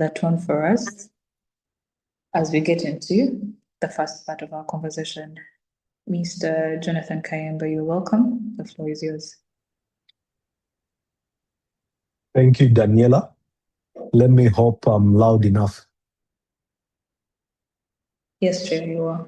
the tone for us as we get into the first part of our conversation. Mr. Jonathan Kayemba, you're welcome. The floor is yours. Thank you, Daniela. Let me hope I'm loud enough. Yes, Chair, you are.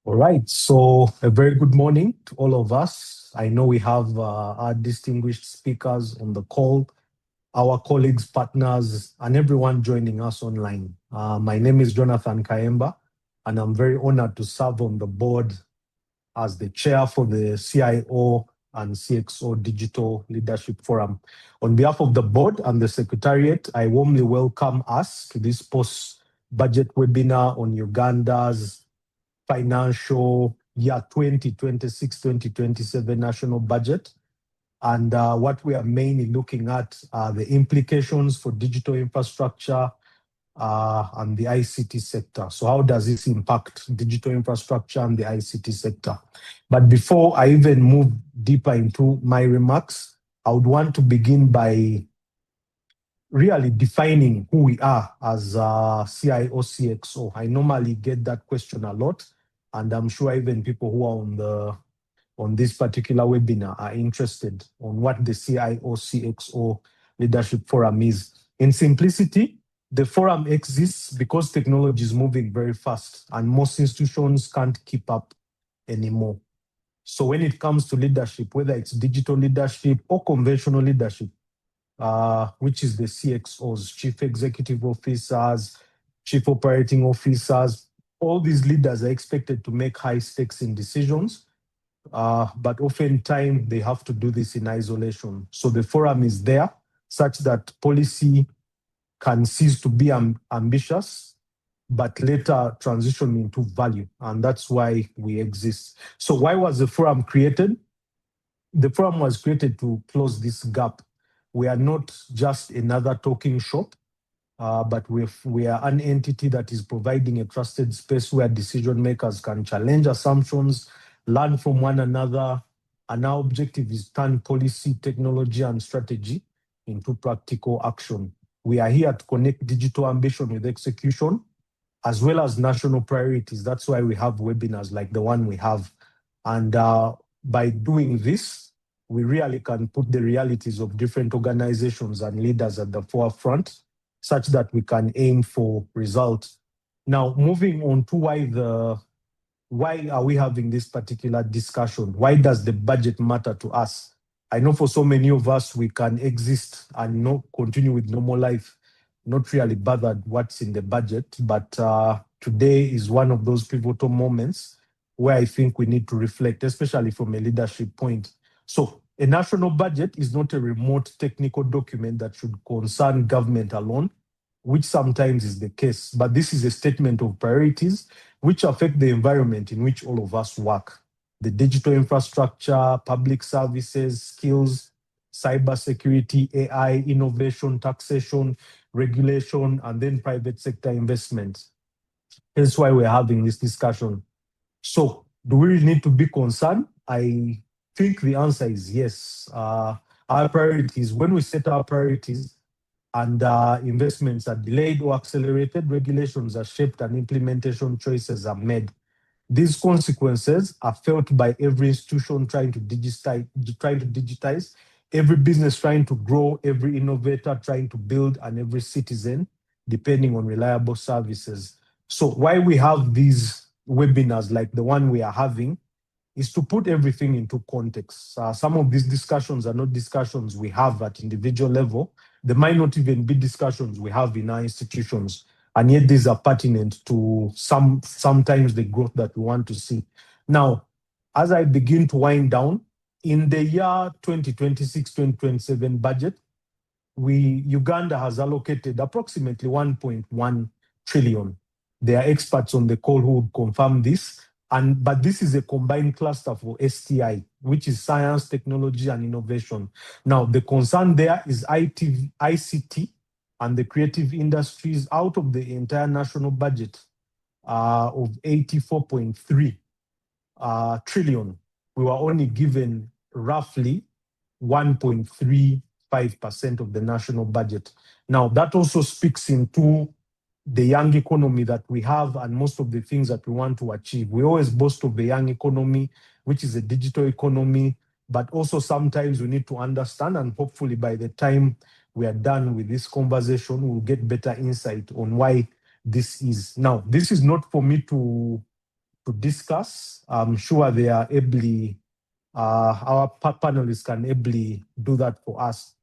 All right, so a very good morning to all of us. I know we have our distinguished speakers on the call, our colleagues, partners, and everyone joining us online. My name is Jonathan Kayemba, and I'm very honored to serve on the board as the chair for the CIO and CxO Digital Leadership Forum. On behalf of the board and the secretariat, I warmly welcome us to this post-budget webinar on Uganda's financial year 2026-2027 national budget. And what we are mainly looking at are the implications for digital infrastructure and the ICT sector. So how does this impact digital infrastructure and the ICT sector? But before I even move deeper into my remarks, I would want to begin by really defining who we are as CIO-CxO. I normally get that question a lot, and I'm sure even people who are on this particular webinar are interested on what the CIO-CxO Leadership Forum is. In simplicity, the forum exists because technology is moving very fast and most institutions can't keep up anymore. So when it comes to leadership, whether it's digital leadership or conventional leadership, which is the CxOs, Chief Executive Officers, Chief Operating Officers, all these leaders are expected to make high stakes in decisions, but oftentimes they have to do this in isolation. So the forum is there such that policy can cease to be ambitious, but later transition into value. And that's why we exist. So why was the forum created? The forum was created to close this gap. We are not just another talking shop, but we are an entity that is providing a trusted space where decision makers can challenge assumptions, learn from one another, and our objective is turn policy, technology, and strategy into practical action. We are here to connect digital ambition with execution, as well as national priorities. That's why we have webinars like the one we have. And by doing this, we really can put the realities of different organizations and leaders at the forefront, such that we can aim for results. Now, moving on to why are we having this particular discussion? Why does the budget matter to us? I know for so many of us, we can exist and not continue with normal life, not really bothered what's in the budget, but today is one of those pivotal moments where I think we need to reflect, especially from a leadership point. So a national budget is not a remote technical document that should concern government alone, which sometimes is the case, but this is a statement of priorities which affect the environment in which all of us work. The digital infrastructure, public services, skills, cybersecurity, AI, innovation, taxation, regulation, and then private sector investments. That's why we're having this discussion. So do we really need to be concerned? I think the answer is yes. Our priorities, when we set our priorities and investments are delayed or accelerated, regulations are shaped and implementation choices are made. These consequences are felt by every institution trying to digitize, every business trying to grow, every innovator trying to build, and every citizen depending on reliable services. So why we have these webinars like the one we are having is to put everything into context. Some of these discussions are not discussions we have at individual level. They might not even be discussions we have in our institutions. And yet these are pertinent to sometimes the growth that we want to see. Now, as I begin to wind down, in the year 2026-2027 budget, Uganda has allocated approximately 1.1 trillion. There are experts on the call who would confirm this, but this is a combined cluster for STI, which is science, technology, and innovation. Now, the concern there is ICT and the creative industries out of the entire national budget. of 84.3 trillion, we were only given roughly 1.35% of the national budget. Now, that also speaks into the young economy that we have and most of the things that we want to achieve. We always boast of the young economy, which is a digital economy, but also sometimes we need to understand, and hopefully by the time we are done with this conversation, we'll get better insight on why this is. Now, this is not for me to discuss. I'm sure they are ably, our panelists can ably do that for us.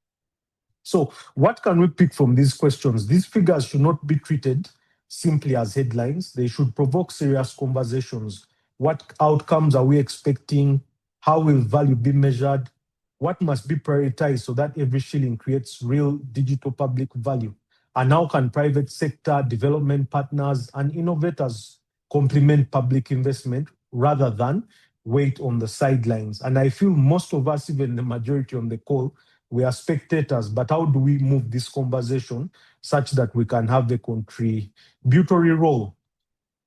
So what can we pick from these questions? These figures should not be treated simply as headlines. They should provoke serious conversations. What outcomes are we expecting? How will value be measured? What must be prioritized so that every shilling creates real digital public value? And how can private sector, development partners, and innovators complement public investment rather than wait on the sidelines? And I feel most of us, even the majority on the call, we are spectators, but how do we move this conversation such that we can have a contributory role?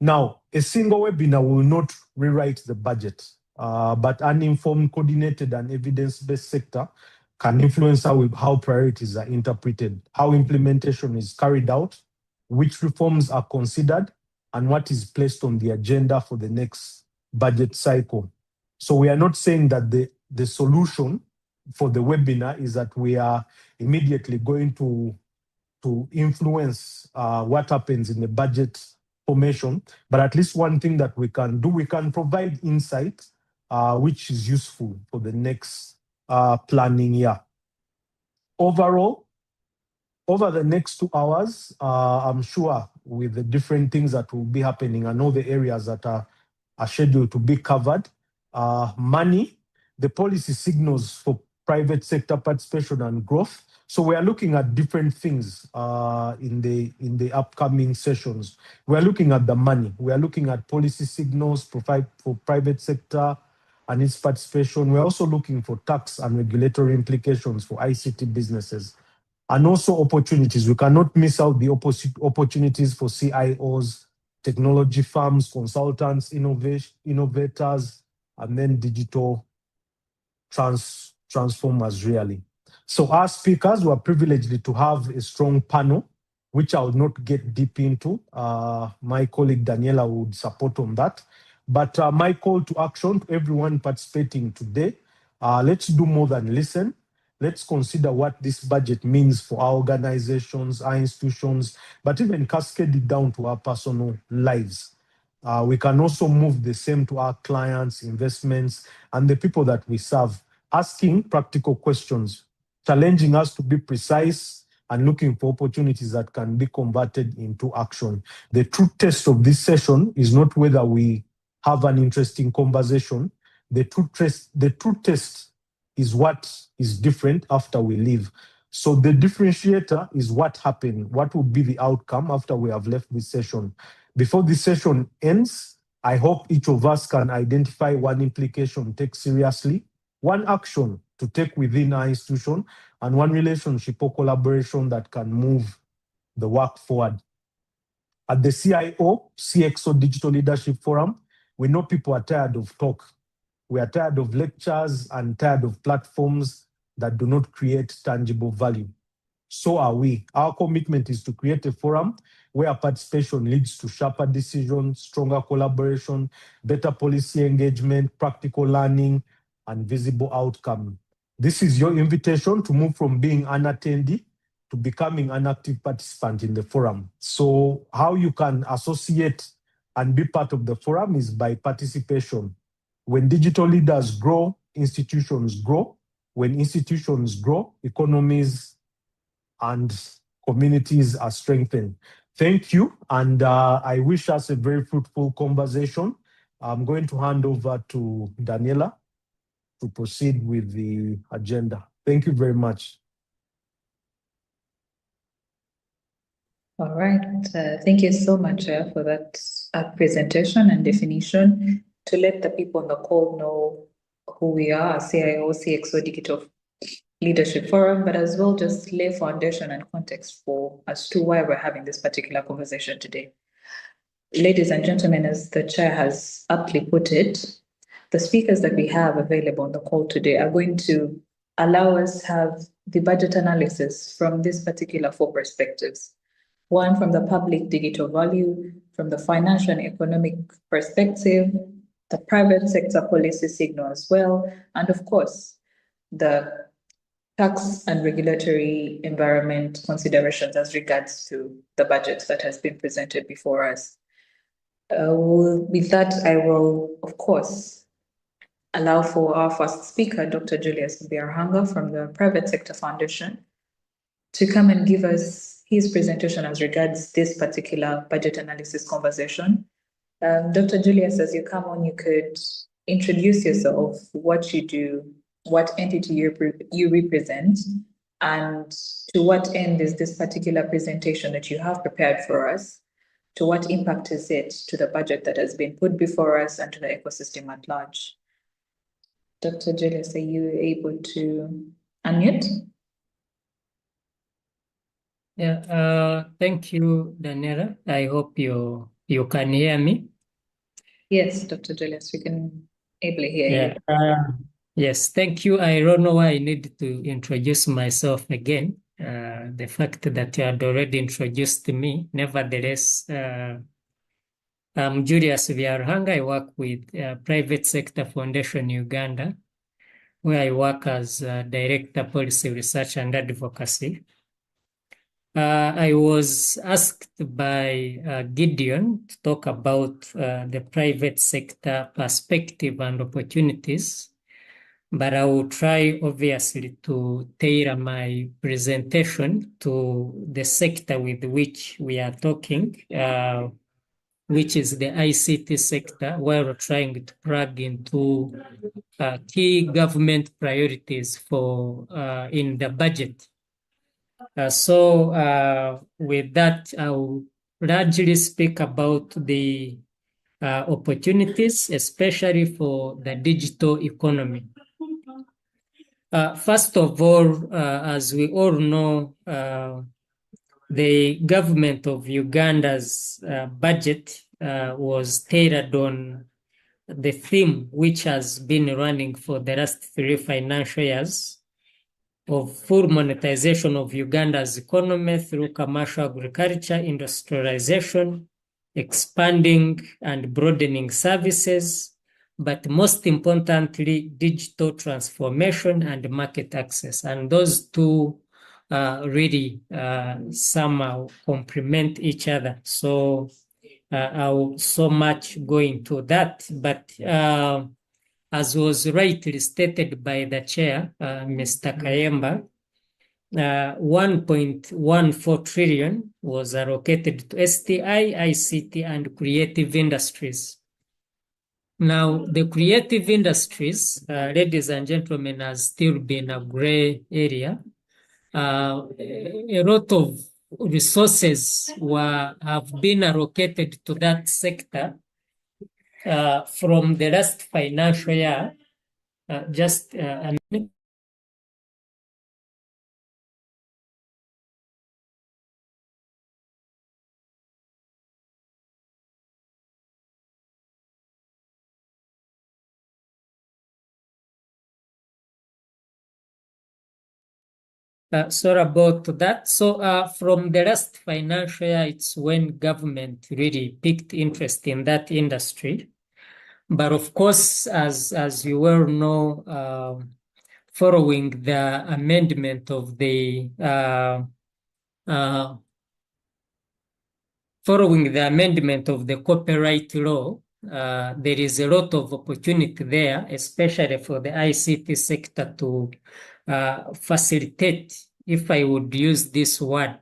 Now, a single webinar will not rewrite the budget, but an informed, coordinated, and evidence-based sector can influence how priorities are interpreted, how implementation is carried out, which reforms are considered, and what is placed on the agenda for the next budget cycle. So we are not saying that the solution for the webinar is that we are immediately going to influence what happens in the budget formation, but at least one thing that we can do, we can provide insight which is useful for the next planning year. Overall, over the next 2 hours, I'm sure with the different things that will be happening and all the areas that are scheduled to be covered, money, the policy signals for private sector participation and growth. So we are looking at different things in the upcoming sessions. We are looking at the money. We are looking at policy signals for private sector and its participation. We're also looking for tax and regulatory implications for ICT businesses. And also opportunities. We cannot miss out the opportunities for CIOs, technology firms, consultants, innovators, and then digital transformers, really. So as speakers, we're privileged to have a strong panel, which I will not get deep into. My colleague Daniela would support on that. But my call to action to everyone participating today, let's do more than listen. Let's consider what this budget means for our organizations, our institutions, but even cascade it down to our personal lives. We can also move the same to our clients, investments, and the people that we serve, asking practical questions, challenging us to be precise and looking for opportunities that can be converted into action. The true test of this session is not whether we have an interesting conversation. The true test is what is different after we leave. So the differentiator is what happened, what will be the outcome after we have left this session. Before this session ends, I hope each of us can identify one implication, take seriously, one action to take within our institution, and one relationship or collaboration that can move the work forward. At the CIO-CxO Digital Leadership Forum, we know people are tired of talk. We are tired of lectures and tired of platforms that do not create tangible value. So are we. Our commitment is to create a forum where participation leads to sharper decisions, stronger collaboration, better policy engagement, practical learning, and visible outcome. This is your invitation to move from being an attendee to becoming an active participant in the forum. So how you can associate and be part of the forum is by participation. When digital leaders grow, institutions grow. When institutions grow, economies and communities are strengthened. Thank you, and I wish us a very fruitful conversation. I'm going to hand over to Daniela to proceed with the agenda. Thank you very much. All right, thank you so much for that presentation and definition. To let the people on the call know who we are, CIO-CxO Digital Leadership Forum, but as well just lay foundation and context for as to why we're having this particular conversation today. ladies and gentlemen, as the chair has aptly put it, the speakers that we have available on the call today are going to allow us have the budget analysis from these particular four perspectives. One from the public digital value, from the financial and economic perspective, the private sector policy signal as well, and of course, the tax and regulatory environment considerations as regards to the budget that has been presented before us. With that, I will, of course, allow for our first speaker, Dr. Julius Biarhanga from the Private Sector Foundation, to come and give us his presentation as regards this particular budget analysis conversation. Dr. Julius, as you come on, you could introduce yourself, what you do, what entity you represent, and to what end is this particular presentation that you have prepared for us? To what impact is it to the budget that has been put before us and to the ecosystem at large? Dr. Julius, are you able to unmute? Yeah, thank you, Daniela. I hope you can hear me. Yes, Dr. Julius, we can ably hear you. Yes, thank you. I don't know why I need to introduce myself again. The fact that you had already introduced me. Nevertheless, I'm Julius Biarhanga. I work with Private Sector Foundation Uganda, where I work as Director Policy Research and Advocacy. I was asked by Gideon to talk about the private sector perspective and opportunities, but I will try obviously to tailor my presentation to the sector with which we are talking, which is the ICT sector, where we're trying to plug into key government priorities for in the budget. With that, I will largely speak about the opportunities, especially for the digital economy. First of all, as we all know, the government of Uganda's budget was tailored on the theme which has been running for the last 3 financial years of full monetization of Uganda's economy through commercial agriculture, industrialization, expanding and broadening services, but most importantly, digital transformation and market access. And those two really somehow complement each other. So I'll so much go into that, but as was rightly stated by the chair, Mr. Kayemba, 1.14 trillion was allocated to STI, ICT, and creative industries. Now, the creative industries, ladies and gentlemen, has still been a gray area. A lot of resources have been allocated to that sector from the last financial year. Just a minute. Sorry about that. So from the last financial year, it's when government really picked interest in that industry. But of course, as you well know, following the amendment of the copyright law, there is a lot of opportunity there, especially for the ICT sector to facilitate, if I would use this word,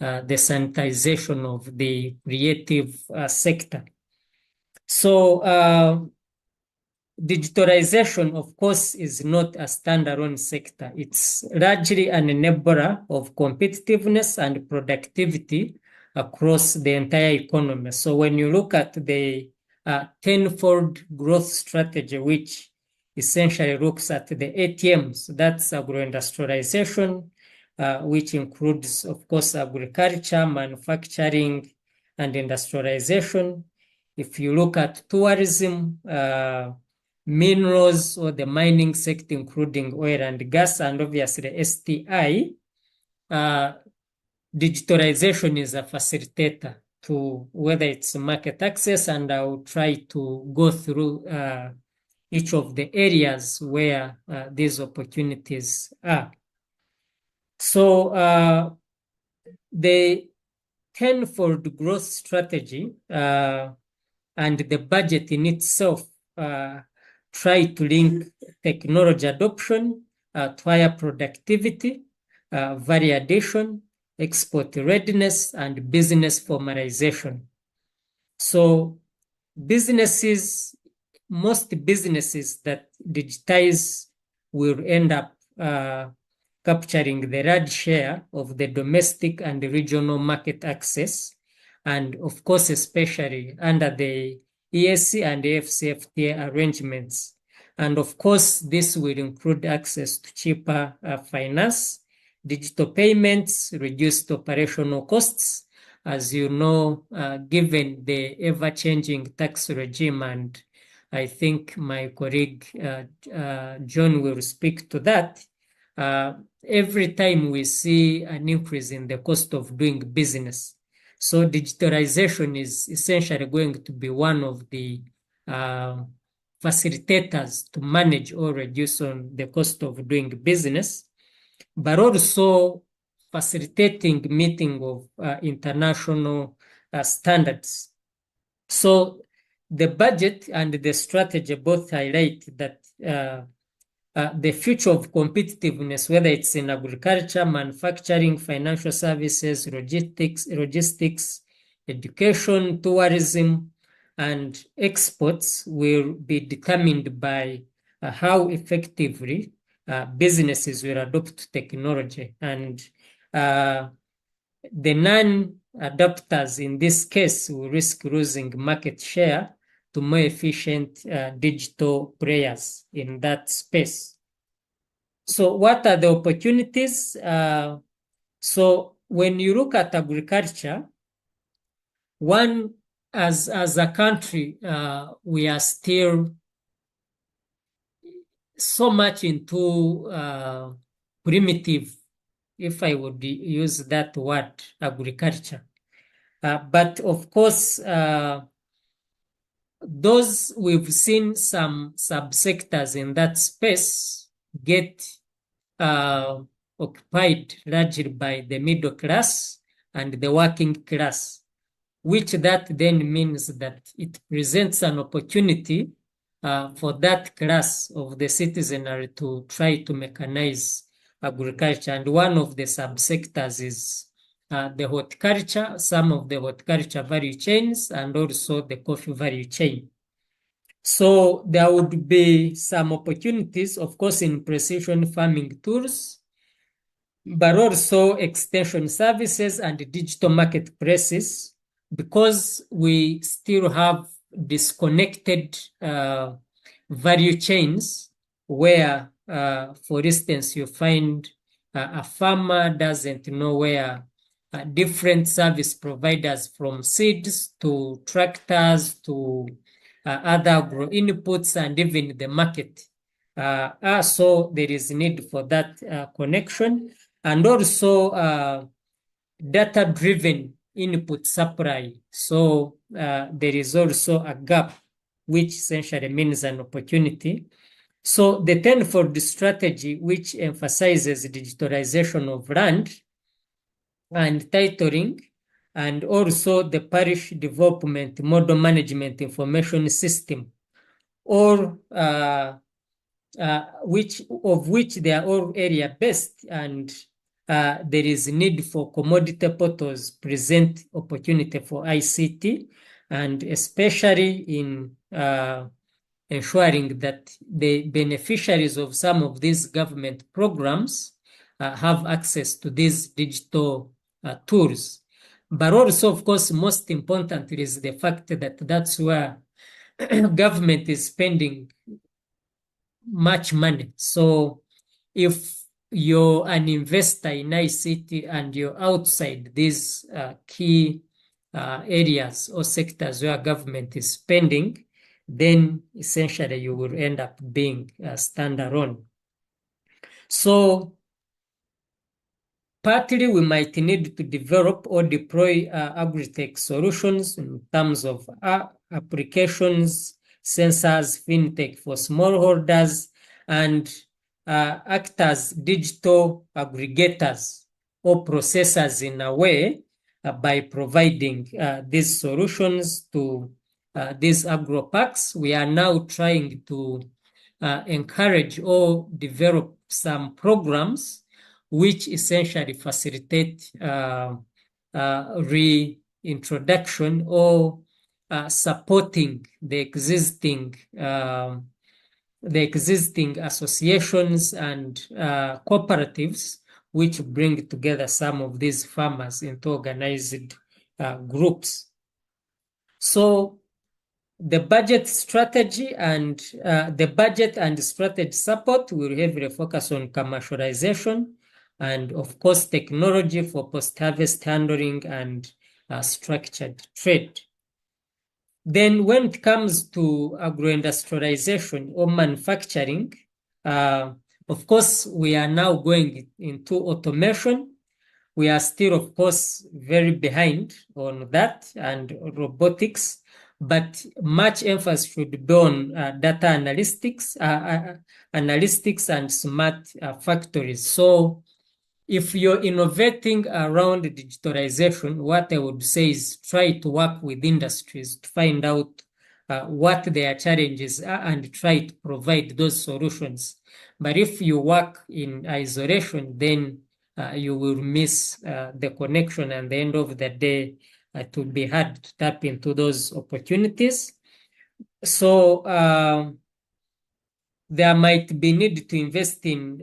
the sanitization of the creative sector. So digitalization, of course, is not a standalone sector. It's largely an enabler of competitiveness and productivity across the entire economy. So when you look at the tenfold growth strategy, which essentially looks at the ATMs, that's agro-industrialization, which includes, of course, agriculture, manufacturing, and industrialization. If you look at tourism, minerals, or the mining sector, including oil and gas, and obviously STI, digitalization is a facilitator to whether it's market access, and I will try to go through each of the areas where these opportunities are. So the tenfold growth strategy and the budget in itself try to link technology adoption to higher productivity, value addition, export readiness, and business formalization. So most businesses that digitize will end up capturing the large share of the domestic and regional market access, and of course, especially under the ESC and AFCFTA arrangements. And of course, this will include access to cheaper finance, digital payments, reduced operational costs. As you know, given the ever-changing tax regime, and I think my colleague John will speak to that, every time we see an increase in the cost of doing business. So digitalization is essentially going to be one of the facilitators to manage or reduce on the cost of doing business, but also facilitating meeting of international standards. So the budget and the strategy both highlight that the future of competitiveness, whether it's in agriculture, manufacturing, financial services, logistics, education, tourism, and exports, will be determined by how effectively businesses will adopt technology. And the non-adopters in this case will risk losing market share to more efficient digital players in that space. So what are the opportunities? So when you look at agriculture, one, as a country, we are still so much into primitive, if I would use that word, agriculture. But of course, those we've seen some subsectors in that space get occupied largely by the middle class and the working class, which that then means that it presents an opportunity for that class of the citizenry to try to mechanize agriculture. And one of the subsectors is the horticulture, some of the horticulture value chains, and also the coffee value chain. So there would be some opportunities, of course, in precision farming tools, but also extension services and digital marketplaces, because we still have disconnected value chains where, for instance, you find a farmer doesn't know where different service providers, from seeds to tractors to other agro inputs and even the market. So there is need for that connection, and also data-driven input supply. So there is also a gap, which essentially means an opportunity. So the tenfold strategy, which emphasizes digitalization of land and titling, and also the parish development model management information system, or which they are all area-based, and there is need for commodity portals present opportunity for ICT, and especially in ensuring that the beneficiaries of some of these government programs have access to these digital tools. But also, of course, most importantly is the fact that that's where government is spending much money. So if you're an investor in ICT and you're outside these key areas or sectors where government is spending, then essentially you will end up being standalone. So partly we might need to develop or deploy agri-tech solutions in terms of applications, sensors, fintech for smallholders, and act as digital aggregators or processors in a way by providing these solutions to these agro parks. We are now trying to encourage or develop some programs which essentially facilitate reintroduction or supporting the existing associations and cooperatives, which bring together some of these farmers into organized groups. So the budget strategy and strategy support will heavily focus on commercialization and, of course, technology for post-harvest handling and structured trade. Then when it comes to agro-industrialization or manufacturing, of course, we are now going into automation. We are still, of course, very behind on that and robotics, but much emphasis should be on data analytics and smart factories. So if you're innovating around digitalization, what I would say is try to work with industries to find out what their challenges are and try to provide those solutions. But if you work in isolation, then you will miss the connection, and at the end of the day, it will be hard to tap into those opportunities. So there might be need to invest in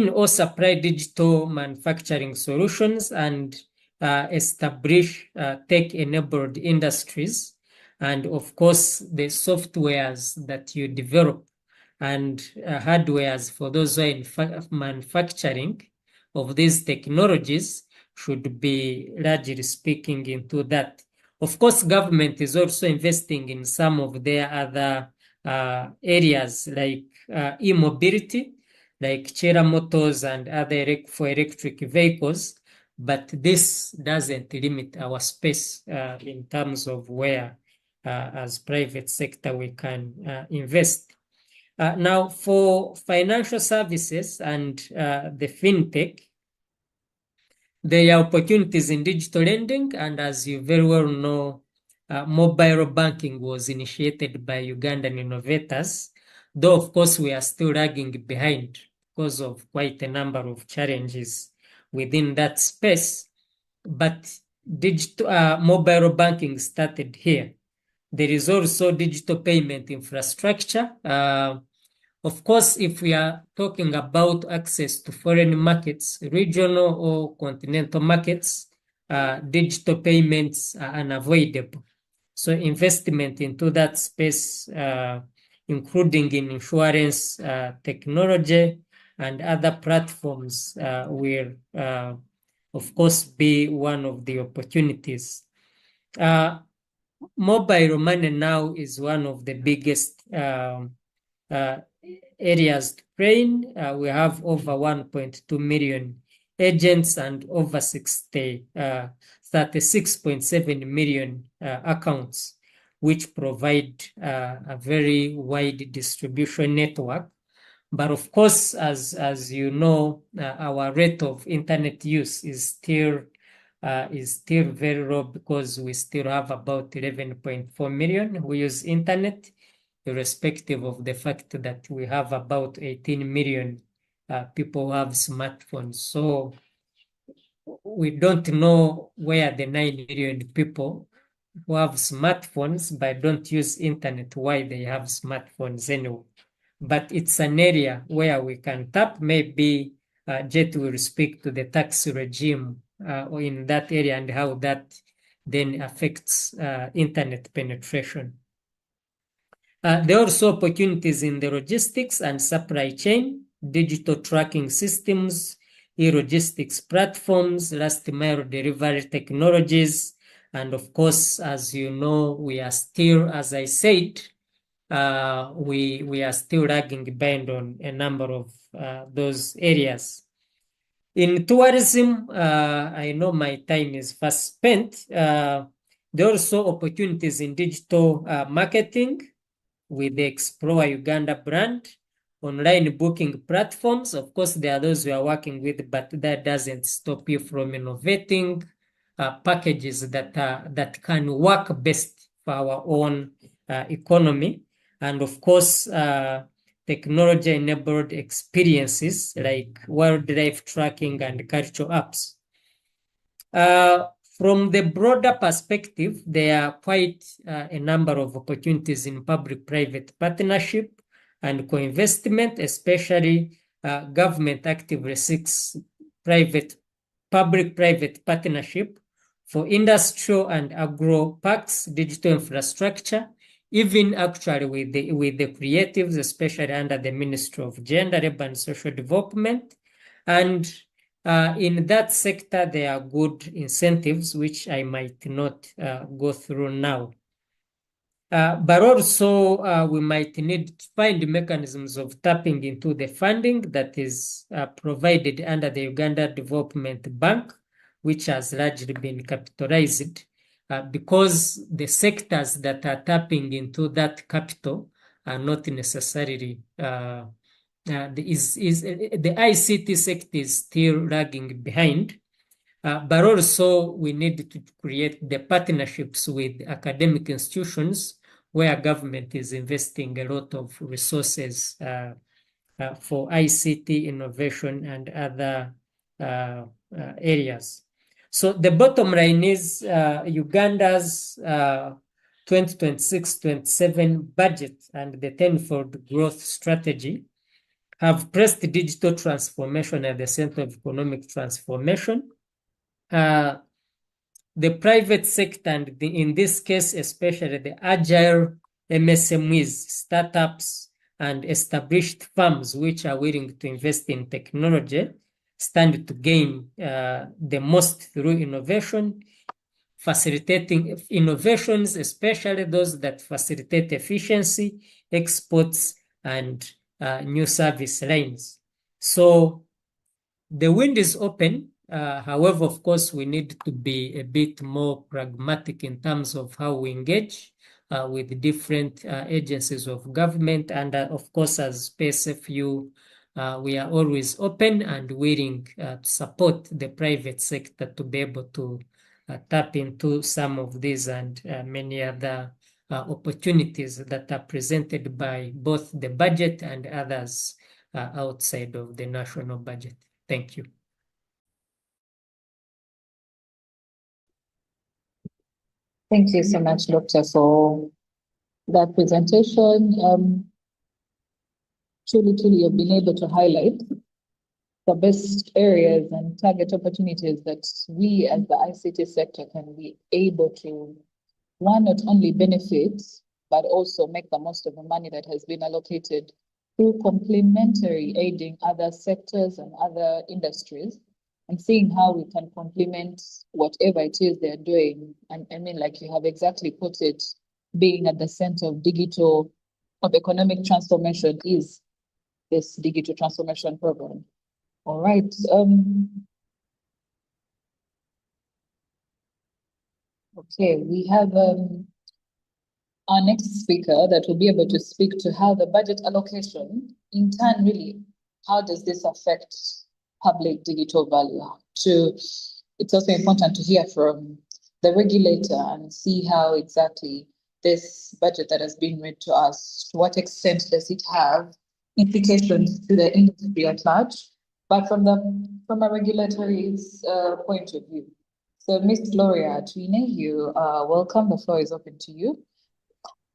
or supply digital manufacturing solutions and establish tech-enabled industries. And of course, the softwares that you develop and hardwares for those who are in manufacturing of these technologies should be, largely speaking, into that. Of course, government is also investing in some of their other areas like e-mobility, like Chera Motors and other for electric vehicles, but this doesn't limit our space in terms of where, as private sector, we can invest. Now, for financial services and the fintech, there are opportunities in digital lending, and as you very well know, mobile banking was initiated by Ugandan innovators, though of course we are still lagging behind because of quite a number of challenges within that space. But digital mobile banking started here. There is also digital payment infrastructure. Of course, if we are talking about access to foreign markets, regional or continental markets, digital payments are unavoidable. So investment into that space, including in insurance, technology, and other platforms will, of course, be one of the opportunities. Mobile money now is one of the biggest areas to play in. We have over 1.2 million agents and over 36.7 million accounts, which provide a very wide distribution network. But of course, as you know, our rate of internet use is still very low because we still have about 11.4 million who use internet, irrespective of the fact that we have about 18 million people who have smartphones. So we don't know where the 9 million people who have smartphones but don't use internet, why they have smartphones anyway. But it's an area where we can tap. Maybe Jet will speak to the tax regime in that area and how that then affects internet penetration. There are also opportunities in the logistics and supply chain, digital tracking systems, e-logistics platforms, last mile delivery technologies. And of course, as you know, we are still, as I said, we are still lagging behind on a number of those areas. In tourism, I know my time is fast spent. There are also opportunities in digital marketing with the Explore Uganda brand, online booking platforms. Of course, there are those we are working with, but that doesn't stop you from innovating packages that can work best for our own economy. And of course, technology-enabled experiences like wildlife tracking and cultural apps. From the broader perspective, there are quite a number of opportunities in public-private partnership and co-investment, especially government actively seeks public-private partnership for industrial and agro parks, digital infrastructure, even actually with the creatives, especially under the Ministry of Gender, Labour and Social Development. And in that sector, there are good incentives, which I might not go through now. But also, we might need to find mechanisms of tapping into the funding that is provided under the Uganda Development Bank, which has largely been capitalized, because the sectors that are tapping into that capital are not necessarily the ICT sector is still lagging behind, but also we need to create the partnerships with academic institutions where government is investing a lot of resources for ICT innovation and other areas. So the bottom line is Uganda's 2026-27 budget and the tenfold growth strategy have placed digital transformation at the center of economic transformation. The private sector, and in this case, especially the agile MSMEs, startups, and established firms which are willing to invest in technology, stand to gain the most through innovation, facilitating innovations, especially those that facilitate efficiency, exports, and new service lines. So the wind is open. However, of course, we need to be a bit more pragmatic in terms of how we engage with different agencies of government. And of course, as PSFU, we are always open and willing to support the private sector to be able to tap into some of these and many other opportunities that are presented by both the budget and others outside of the national budget. Thank you. Thank you so much, Doctor, for that presentation. Truly, you've been able to highlight the best areas and target opportunities that we as the ICT sector can be able to, one, not only benefit, but also make the most of the money that has been allocated through complementary aiding other sectors and other industries, and seeing how we can complement whatever it is they're doing. And I mean, like you have exactly put it, being at the center of economic transformation is this digital transformation program. All right. Okay, we have our next speaker that will be able to speak to how the budget allocation, in turn, really, how does this affect public digital value? It's also important to hear from the regulator and see how exactly this budget that has been read to us, to what extent does it have implications to the industry at large, but from a regulatory point of view. So, Ms. Gloria Twine, you are welcome. The floor is open to you.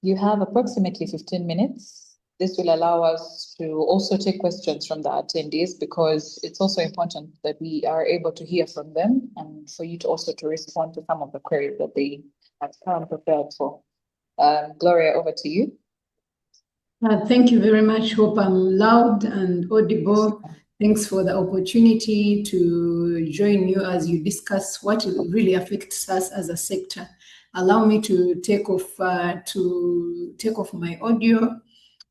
You have approximately 15 minutes. This will allow us to also take questions from the attendees, because it's also important that we are able to hear from them and for you to also to respond to some of the queries that they have come prepared for. Gloria, over to you. Thank you very much. Hope I'm loud and audible. Thanks for the opportunity to join you as you discuss what really affects us as a sector. Allow me to take off my audio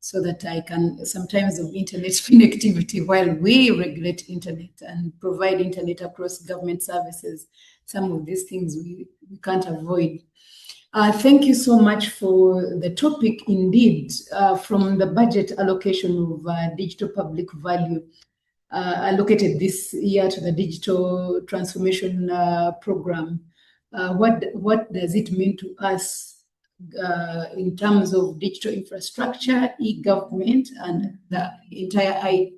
so that I can sometimes of internet connectivity while we regulate internet and provide internet across government services. Some of these things we can't avoid. Thank you so much for the topic. Indeed, from the budget allocation of digital public value allocated this year to the digital transformation program. What does it mean to us in terms of digital infrastructure, e-government, and the entire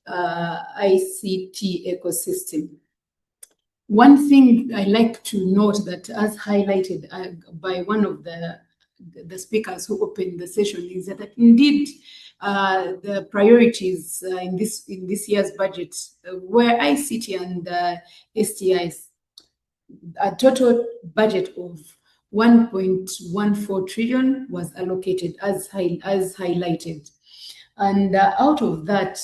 ICT ecosystem? One thing I like to note that, as highlighted by one of the speakers who opened the session, is that indeed the priorities in this year's budget were ICT and STIs. A total budget of 1.14 trillion was allocated as highlighted, and out of that,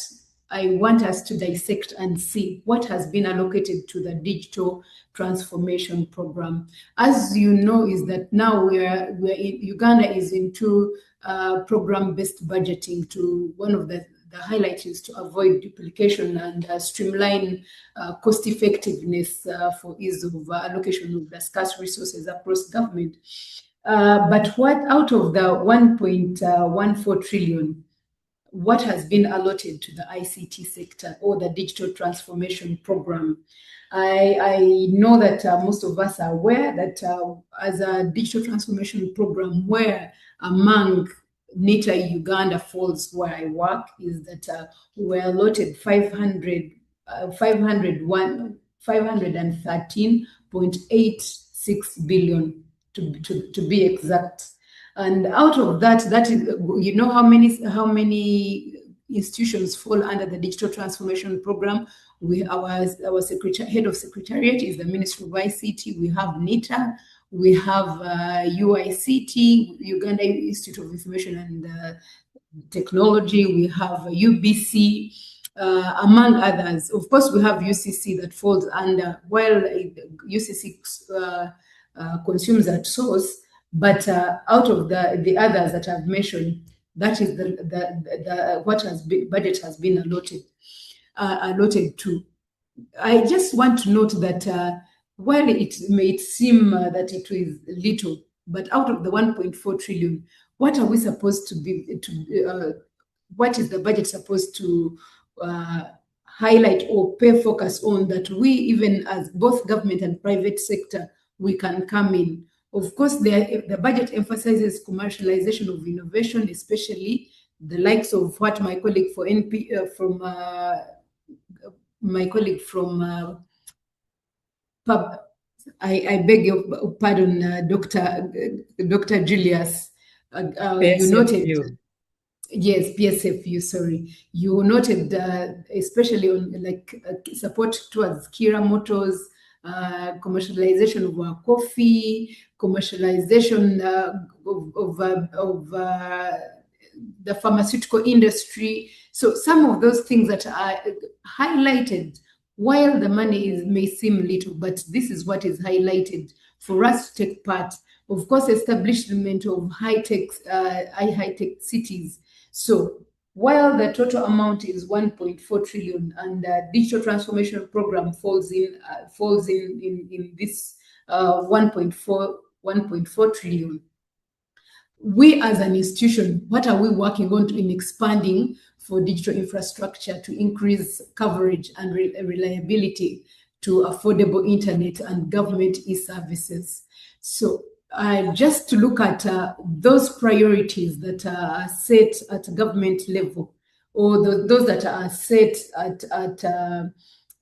I want us to dissect and see what has been allocated to the digital transformation program. As you know, is that now Uganda is into program-based budgeting. To one of the highlights is to avoid duplication and streamline cost effectiveness for ease of allocation of the scarce resources across government. But what out of the 1.14 trillion, what has been allotted to the ICT sector or the digital transformation program? I know that most of us are aware that as a digital transformation program, where among NITA Uganda falls where I work, is that we're allotted 513.86 billion to be exact. And out of that, that is, you know, how many institutions fall under the digital transformation program. Our head of secretariat is the Ministry of ICT. We have NITA, we have UICT, Uganda Institute of Information and Technology. We have UBC, among others. Of course, we have UCC that falls under, well, UCC consumes at source. But out of the others that I've mentioned, that is what budget has been allotted to. I just want to note that while it may seem that it is little, but out of the 1.4 trillion, what are we supposed to be? What is the budget supposed to highlight or pay focus on, that we, even as both government and private sector, we can come in? Of course, the budget emphasizes commercialization of innovation, especially the likes of what my colleague I beg your pardon, Dr. Julius, you noted. Yes, PSFU, sorry. You noted especially on support towards Kira Motors, commercialization of our coffee, commercialization of the pharmaceutical industry. So some of those things that are highlighted, while the money may seem little, but this is what is highlighted for us to take part. Of course, establishment of high-tech cities. So while the total amount is 1.4 trillion and the digital transformation program falls in this 1.4 trillion, we as an institution, what are we working on in expanding for digital infrastructure to increase coverage and reliability to affordable internet and government e-services? So just to look at those priorities that are set at government level, or those that are set at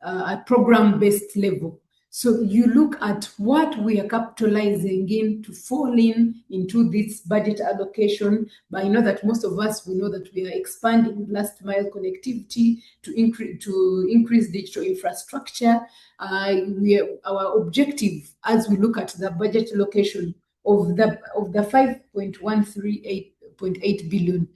a program-based level. So you look at what we are capitalizing in to fall into this budget allocation. But I know that most of us, we know that we are expanding last mile connectivity to increase digital infrastructure. Our objective, as we look at the budget allocation of the 5.138.8 billion,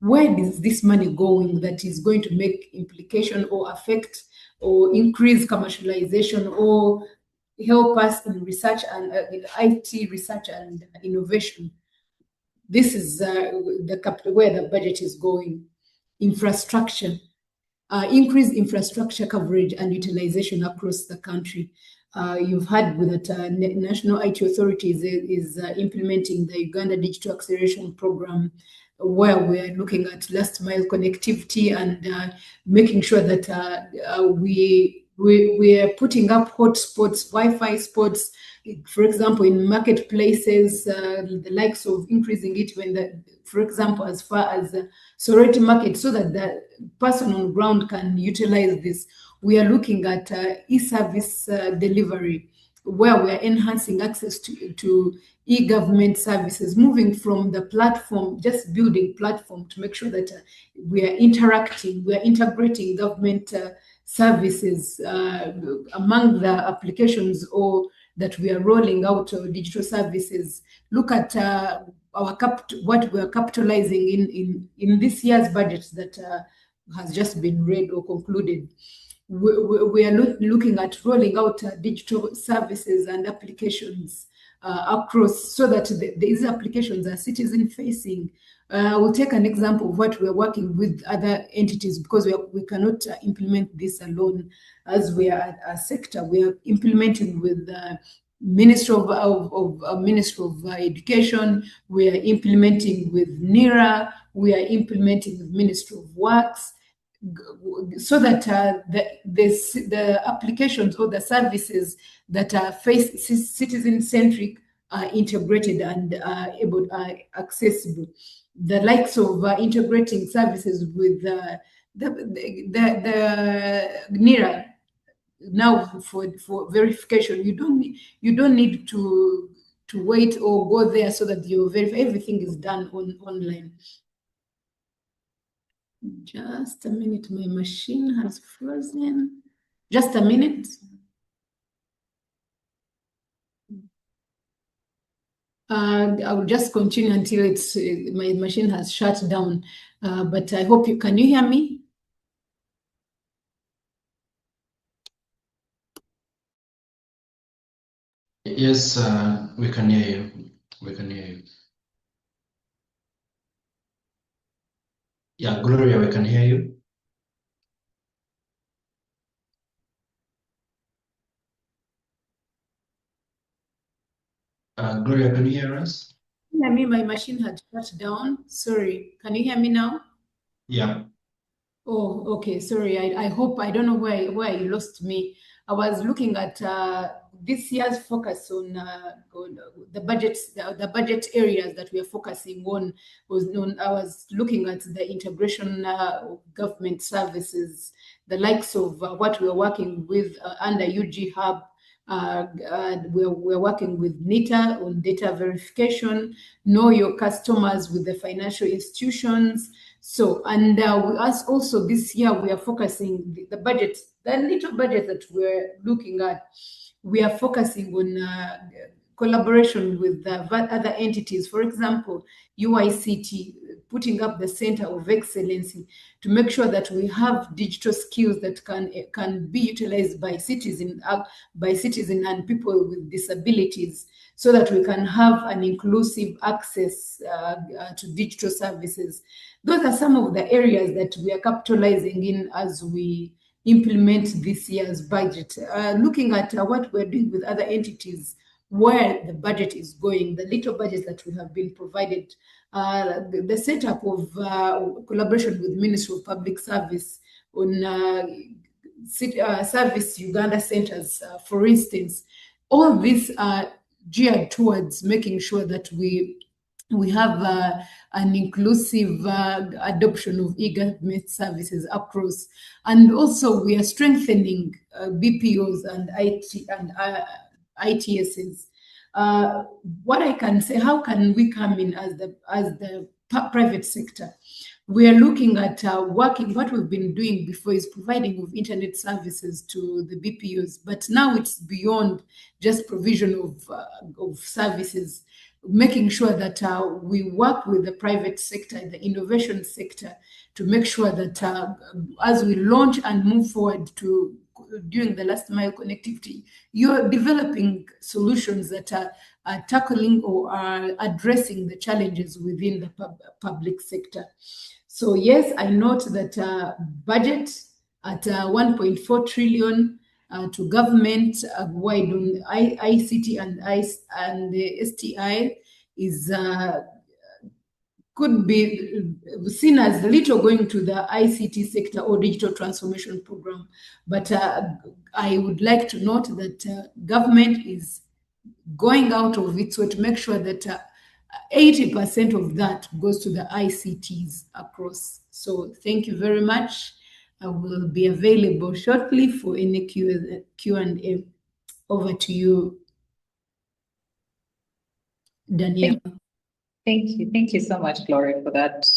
where is this money going that is going to make implication or affect or increase commercialization or help us in research and in IT research and innovation. This is where the budget is going. Infrastructure, increased infrastructure coverage and utilization across the country. You've heard that National IT Authority is implementing the Uganda Digital Acceleration Program, where we are looking at last mile connectivity and making sure that we are putting up hotspots, Wi-Fi spots, for example, in marketplaces, the likes of increasing it when for example, as far as Sorority Market, so that the person on ground can utilize this. We are looking at e-service delivery, where we are enhancing access to e-government services, moving from the platform, just building platform to make sure that we are interacting, we are integrating government services among the applications or that we are rolling out digital services. Look at what we are capitalizing in this year's budget that has just been read or concluded. We are looking at rolling out digital services and applications across, so that these applications are citizen-facing. We'll take an example of what we're working with other entities, because we cannot implement this alone. As we are a sector, we are implementing with Ministry of Education, we are implementing with NERA, we are implementing with Ministry of Works, so that the applications or the services that are citizen-centric are integrated and accessible. The likes of integrating services with the NERA. Now for verification, you don't need to wait or go there, so that you verify. Everything is done online. Just a minute, my machine has frozen. Just a minute. I will just continue until my machine has shut down. But I hope can you hear me? Yes, we can hear you. We can hear you. Yeah, Gloria, we can hear you. Gloria, can you hear us? I mean, my machine had shut down. Sorry. Can you hear me now? Yeah. Oh, okay. Sorry. I hope, I don't know where you lost me. I was looking at this year's focus on the budgets, the budget areas that we are focusing on. I was looking at the integration of government services, the likes of what we are working with under UG Hub. We're working with NITA on data verification, know your customers with the financial institutions. So, and also this year we are focusing the budget, the little budget that we're looking at, we are focusing on collaboration with other entities. For example, ICT, putting up the Center of Excellence to make sure that we have digital skills that can be utilized by citizens and people with disabilities, so that we can have an inclusive access to digital services. Those are some of the areas that we are capitalizing in as we implement this year's budget. Looking at what we're doing with other entities, where the budget is going, the little budget that we have been provided, the setup of collaboration with Ministry of Public Service on Service Uganda centers, for instance. All these are geared towards making sure that we have an inclusive adoption of e-government services across, and also we are strengthening BPOs and ITSs. What I can say, how can we come in as the private sector? We are looking at what we've been doing before is providing of internet services to the BPOs, but now it's beyond just provision of services. making sure that we work with the private sector, the innovation sector, to make sure that as we launch and move forward to during the last mile connectivity, you're developing solutions that are tackling or are addressing the challenges within the public sector. So yes, I note that budget at 1.4 trillion to government wide on ICT and the STI is could be seen as little going to the ICT sector or digital transformation program. But I would like to note that government is going out of its way to make sure that 80% of that goes to the ICTs across. So thank you very much. I will be available shortly for any Q&A. Over to you, Danielle. Thank you so much, Gloria, for that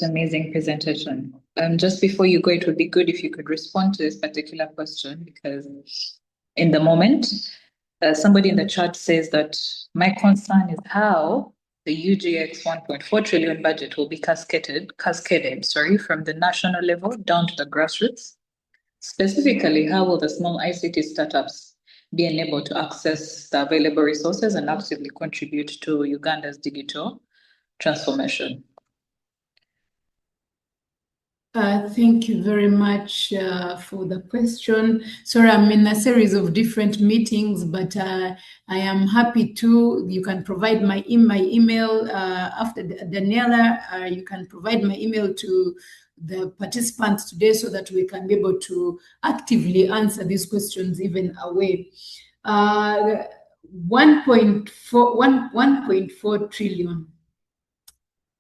amazing presentation. Just before you go, it would be good if you could respond to this particular question, because in the moment, somebody in the chat says that my concern is how the UGX 1.4 trillion budget will be cascaded, from the national level down to the grassroots. Specifically, how will the small ICT startups be enabled to access the available resources and actively contribute to Uganda's digital transformation? Thank you very much for the question. Sorry, I'm in a series of different meetings, but I am happy to. You can provide my email after Daniela. You can provide my email to the participants today so that we can be able to actively answer these questions even away. 1.4 trillion,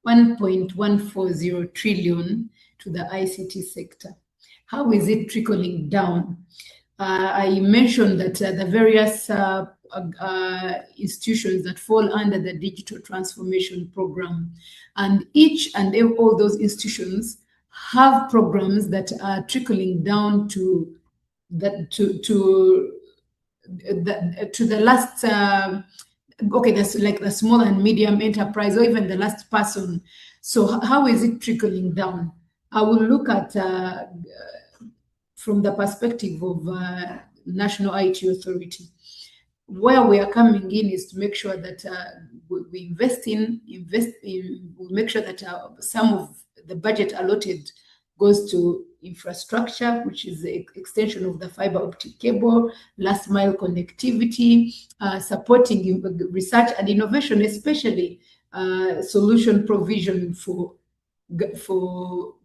1.140 trillion to the ICT sector. How is it trickling down? I mentioned that the various institutions that fall under the digital transformation program, and each and all those institutions have programs that are trickling down to the last. Okay, that's like the small and medium enterprise, or even the last person. So how is it trickling down? I will look at from the perspective of National IT Authority. Where we are coming in is to make sure that we make sure that some of the budget allotted goes to infrastructure, which is the extension of the fiber optic cable, last mile connectivity, supporting research and innovation, especially solution provision for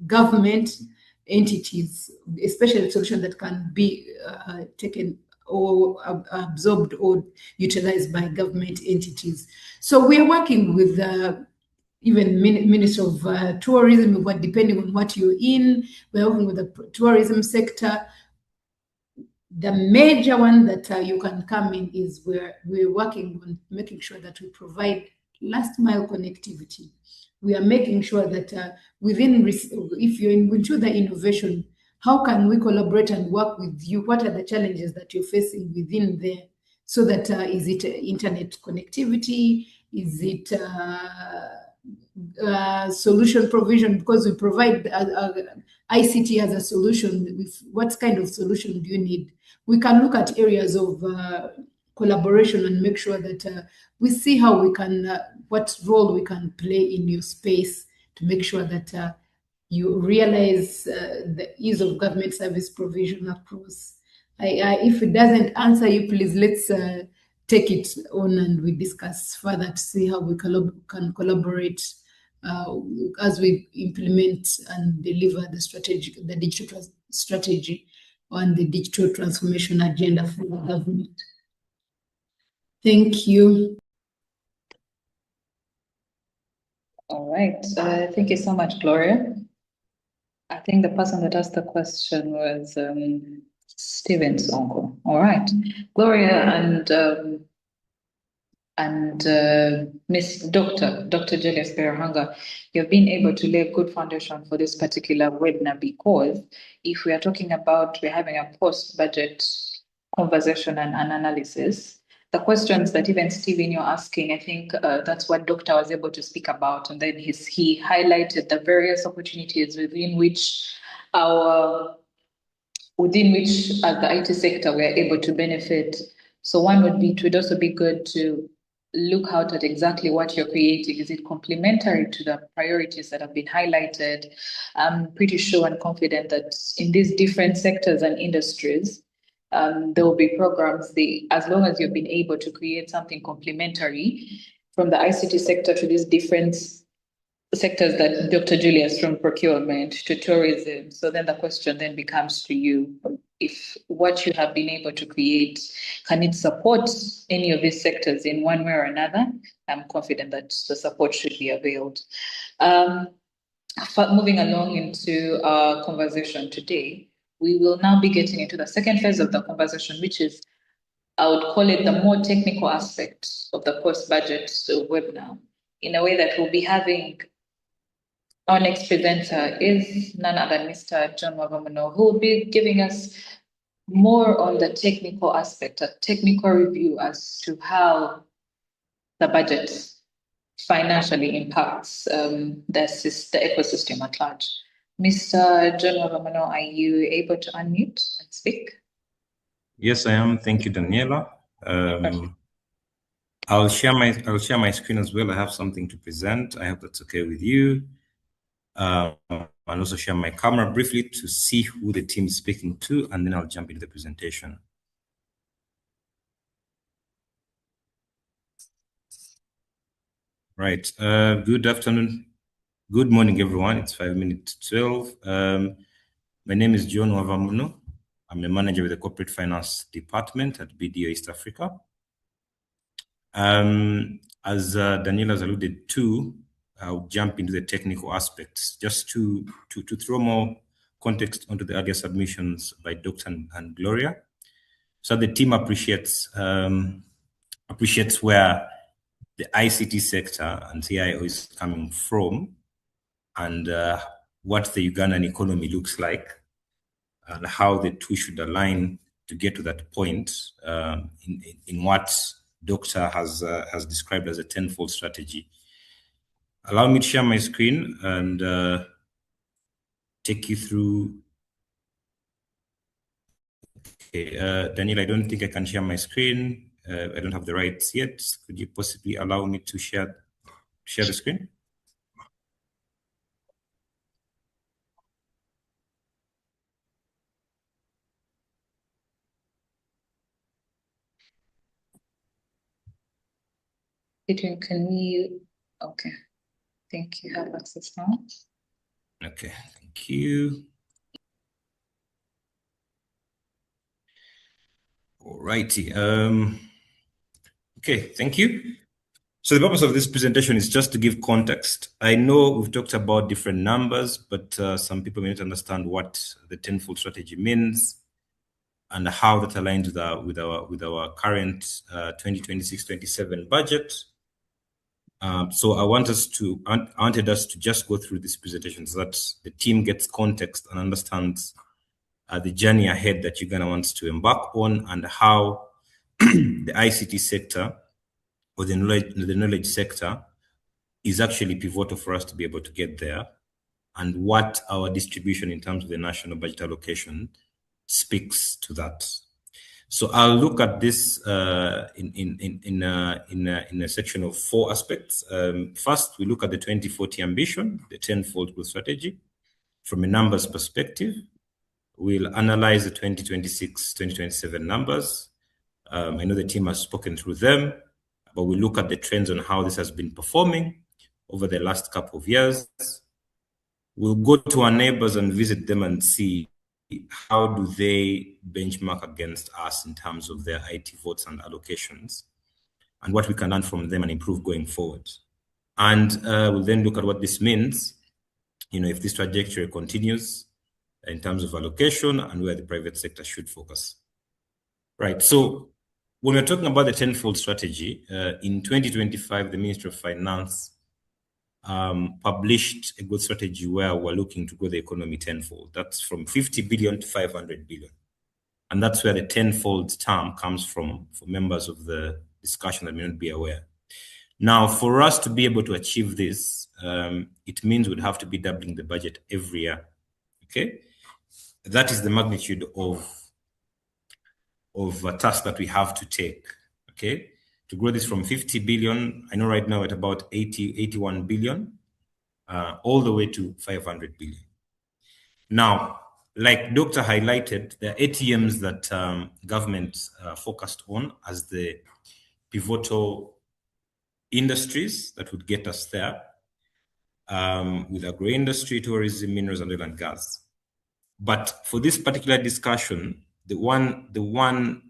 government entities, especially solutions that can be taken or absorbed or utilized by government entities. So we are working with even Minister of Tourism, but depending on what you're in, we're working with the tourism sector. The major one that you can come in is where we're working on making sure that we provide last mile connectivity. We are making sure that if you're into the innovation, how can we collaborate and work with you? What are the challenges that you're facing within there? So that is it internet connectivity? Is it solution provision? Because we provide ICT as a solution. What kind of solution do you need? We can look at areas of collaboration and make sure that we see how we can, what role we can play in your space to make sure that you realize the ease of government service provision across. If it doesn't answer you, please let's take it on and we discuss further to see how we can collaborate as we implement and deliver the digital strategy on the digital transformation agenda for the government. Thank you. All right. Thank you so much, Gloria. I think the person that asked the question was Steven's uncle. All right. Gloria and Miss Dr. Julius Berahanga, you've been able to lay a good foundation for this particular webinar, because if we are talking about, we're having a post-budget conversation and analysis, the questions that even Stephen, you're asking, I think that's what Doctor was able to speak about. And then he highlighted the various opportunities within which as the IT sector, we are able to benefit. So one would be, it would also be good to look out at exactly what you're creating. Is it complementary to the priorities that have been highlighted? I'm pretty sure and confident that in these different sectors and industries, there will be programs, as long as you've been able to create something complementary from the ICT sector to these different sectors that Dr. Julius, from procurement to tourism. So then the question then becomes to you, if what you have been able to create, can it support any of these sectors in one way or another? I'm confident that the support should be availed. Moving along into our conversation today, we will now be getting into the second phase of the conversation, which is, I would call it, the more technical aspect of the post-budget webinar, in a way that we'll be having our next presenter is none other than Mr. John Wavamuno, who will be giving us more on the technical aspect, a technical review as to how the budget financially impacts the ecosystem at large. Mr. John Wavamuno, are you able to unmute and speak? Yes, I am. Thank you, Daniela. I'll share my screen as well. I have something to present. I hope that's okay with you. And also share my camera briefly to see who the team is speaking to, and then I'll jump into the presentation. Right. Good afternoon. Good morning, everyone. It's 5 minutes to 12. My name is John Wavamuno. I'm a manager with the Corporate Finance Department at BDO East Africa. As Daniela has alluded to, I'll jump into the technical aspects just to throw more context onto the earlier submissions by Dr. and Gloria. So the team appreciates where the ICT sector and CIO is coming from, and what the Ugandan economy looks like, and how the two should align to get to that point in what Doctor has described as a tenfold strategy. Allow me to share my screen and take you through. Okay, Daniel, I don't think I can share my screen. I don't have the rights yet. Could you possibly allow me to share the screen? Can we? Okay. I think you have access now. Okay, thank you. All righty. Okay, thank you. So the purpose of this presentation is just to give context. I know we've talked about different numbers, but some people may not understand what the tenfold strategy means and how that aligns with our current 2026-27 budget. So I wanted us to just go through this presentation so that the team gets context and understands the journey ahead that Uganda wants to embark on, and how the ICT sector or the knowledge sector is actually pivotal for us to be able to get there, and what our distribution in terms of the national budget allocation speaks to that. So I'll look at this in a section of 4 aspects. First, we look at the 2040 ambition, the tenfold growth strategy, from a numbers perspective. We'll analyze the 2026-2027 numbers. I know the team has spoken through them, but we'll look at the trends on how this has been performing over the last couple of years. We'll go to our neighbors and visit them and see how do they benchmark against us in terms of their IT votes and allocations, and what we can learn from them and improve going forward. And we'll then look at what this means, if this trajectory continues in terms of allocation and where the private sector should focus. Right, so when we're talking about the tenfold strategy, in 2025, the Ministry of Finance published a growth strategy where we're looking to grow the economy tenfold. That's from 50 billion to 500 billion. And that's where the tenfold term comes from for members of the discussion that may not be aware. Now, for us to be able to achieve this, it means we'd have to be doubling the budget every year. Okay, that is the magnitude of a task that we have to take. Okay, to grow this from 50 billion, I know right now at about 81 billion, all the way to 500 billion. Now, like Dr. highlighted, the ATMs that government focused on as the pivotal industries that would get us there, with agro-industry, tourism, minerals, and oil and gas. But for this particular discussion, the one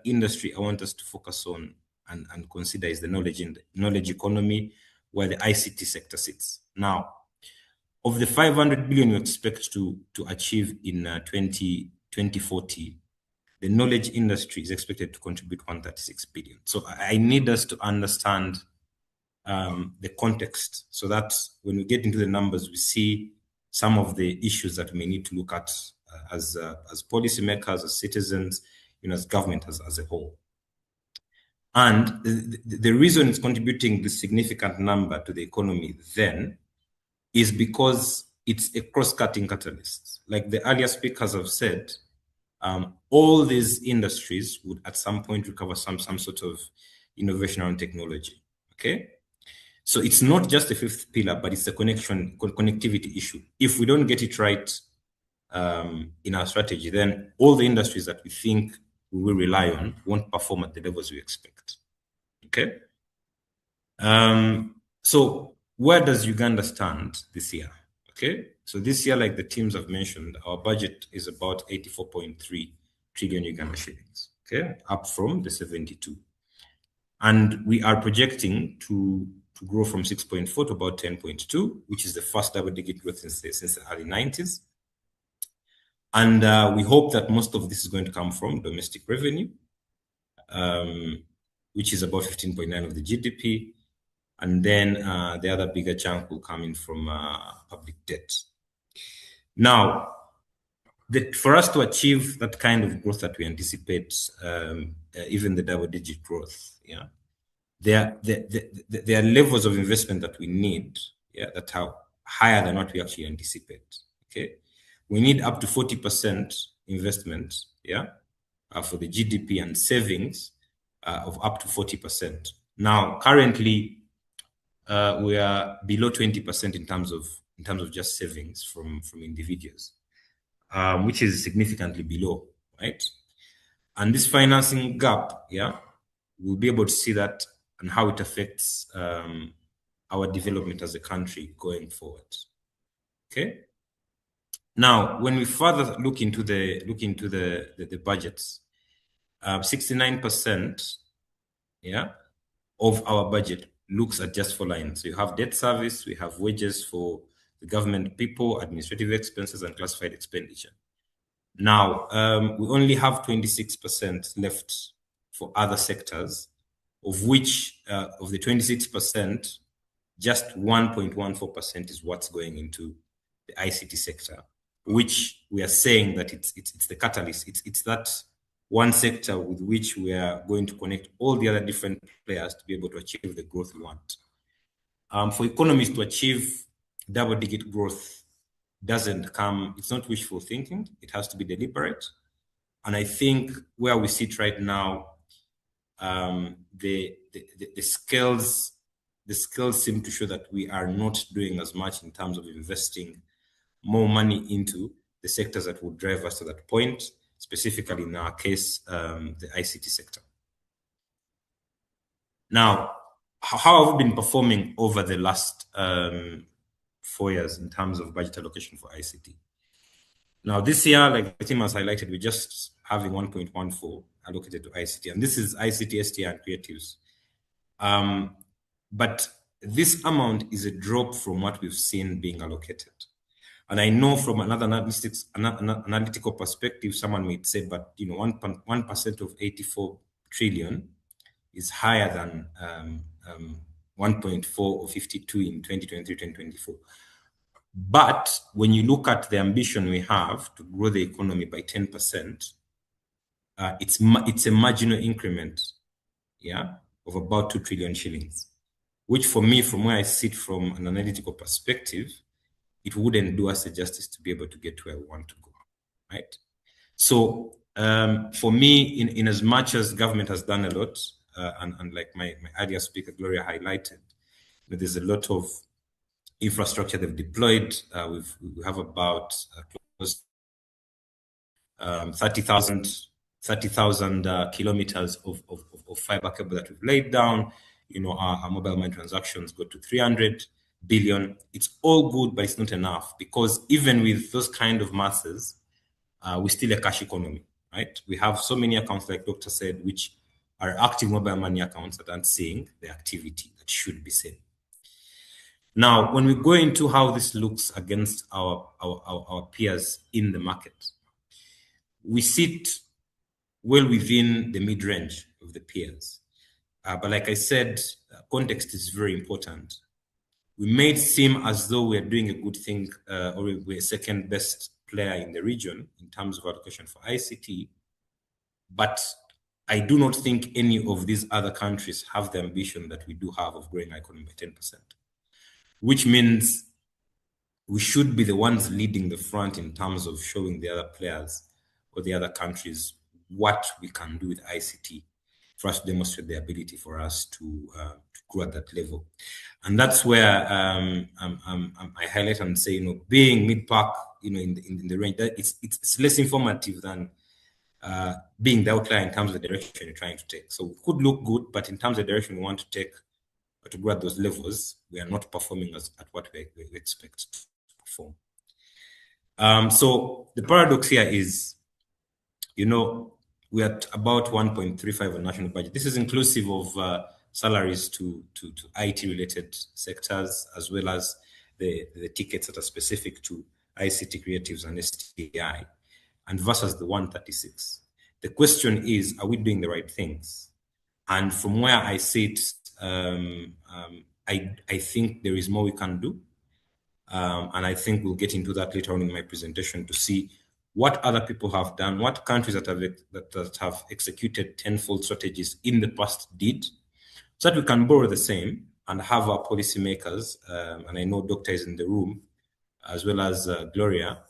industry I want us to focus on and consider is the knowledge economy, where the ICT sector sits. Now, of the 500 billion we expect to achieve in 2040, the knowledge industry is expected to contribute 136 billion. So I need us to understand the context, so that when we get into the numbers, we see some of the issues that we may need to look at as policymakers, as citizens, as government as a whole. And the reason it's contributing this significant number to the economy then is because it's a cross-cutting catalyst. Like the earlier speakers have said, all these industries would at some point recover some sort of innovation around technology. Okay, so it's not just the fifth pillar, but it's a connectivity issue. If we don't get it right in our strategy, then all the industries that we think we will rely on won't perform at the levels we expect. Okay, so where does Uganda stand this year? Okay, so this year, like the teams have mentioned, our budget is about 84.3 trillion Uganda shillings, okay, up from the 72. And we are projecting to grow from 6.4 to about 10.2, which is the first double-digit growth since the early 90s. And we hope that most of this is going to come from domestic revenue, which is about 15.9 of the GDP. And then the other bigger chunk will come in from public debt. Now, for us to achieve that kind of growth that we anticipate, even the double-digit growth, there are levels of investment that we need, that are higher than what we actually anticipate. Okay, we need up to 40% investment, for the GDP, and savings of up to 40%. Now, currently, we are below 20% in terms of just savings from individuals, which is significantly below, right? And this financing gap, we'll be able to see that and how it affects our development as a country going forward. Okay. Now, when we further look into the budgets, 69%, of our budget looks at just 4 lines. So you have debt service, we have wages for the government people, administrative expenses, and classified expenditure. Now, we only have 26% left for other sectors, of which, of the 26%, just 1.14% is what's going into the ICT sector, which we are saying that it's the catalyst. It's that one sector with which we are going to connect all the other different players to be able to achieve the growth we want. For economies to achieve double-digit growth doesn't come, it's not wishful thinking, it has to be deliberate. And I think where we sit right now, the scales seem to show that we are not doing as much in terms of investing more money into the sectors that would drive us to that point, specifically in our case, the ICT sector. Now, how have we been performing over the last 4 years in terms of budget allocation for ICT? Now, this year, like the team has highlighted, we're just having 1.14 allocated to ICT, and this is ICT, STI, and creatives. But this amount is a drop from what we've seen being allocated. And I know from another analytical perspective, someone may say, but 1% of 84 trillion is higher than 1.4 or 52 in 2023-2024. But when you look at the ambition we have to grow the economy by 10%, it's a marginal increment, of about 2 trillion shillings, which for me, from where I sit from an analytical perspective, it wouldn't do us a justice to be able to get where we want to go, right? So for me, in as much as government has done a lot, and like my earlier speaker, Gloria, highlighted, there's a lot of infrastructure they've deployed. We have about close 30,000 kilometers of fiber cable that we've laid down. Our mobile money transactions go to 300 billion. It's all good, but it's not enough, because even with those kind of masses, we're still a cash economy, right? We have so many accounts, like Doctor said, which are active mobile money accounts that aren't seeing the activity that should be seen. Now, when we go into how this looks against our peers in the market, we sit well within the mid-range of the peers. But like I said, context is very important. We may seem as though we're doing a good thing, or we're second best player in the region in terms of allocation for ICT, but I do not think any of these other countries have the ambition that we do have of growing our economy by 10%, which means we should be the ones leading the front in terms of showing the other players or the other countries what we can do with ICT for us to demonstrate the ability for us to grow at that level. And that's where I highlight and say, being mid-pack, in the range, that it's less informative than being the outlier in terms of the direction you're trying to take. So it could look good, but in terms of the direction we want to take to grow at those levels, we are not performing at what we expect to perform. So the paradox here is, we're at about 1.35 on national budget. This is inclusive of salaries to IT-related sectors, as well as the tickets that are specific to ICT creatives and STI, and versus the 136. The question is, are we doing the right things? And from where I sit, I think there is more we can do. And I think we'll get into that later on in my presentation to see what other people have done, what countries that have executed tenfold strategies in the past did, so that we can borrow the same and have our policymakers, and I know Doctor is in the room, as well as Gloria,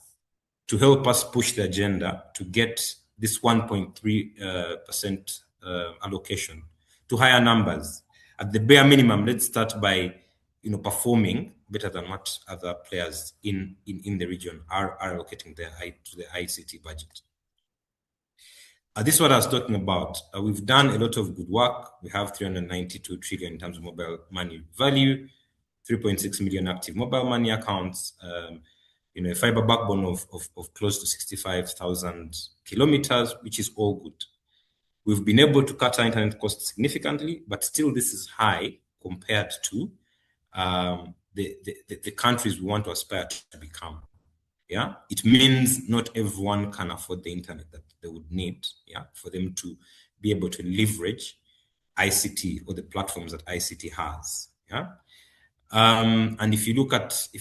to help us push the agenda to get this 1.3% allocation to higher numbers. At the bare minimum, let's start by performing better than what other players in the region are allocating to the ICT budget. This is what I was talking about. We've done a lot of good work. We have 392 trillion in terms of mobile money value, 3.6 million active mobile money accounts, a fiber backbone of close to 65,000 kilometers, which is all good. We've been able to cut our internet costs significantly, but still this is high compared to the countries we want to aspire to become. It means not everyone can afford the internet that they would need, for them to be able to leverage ICT or the platforms that ICT has. And if you look at the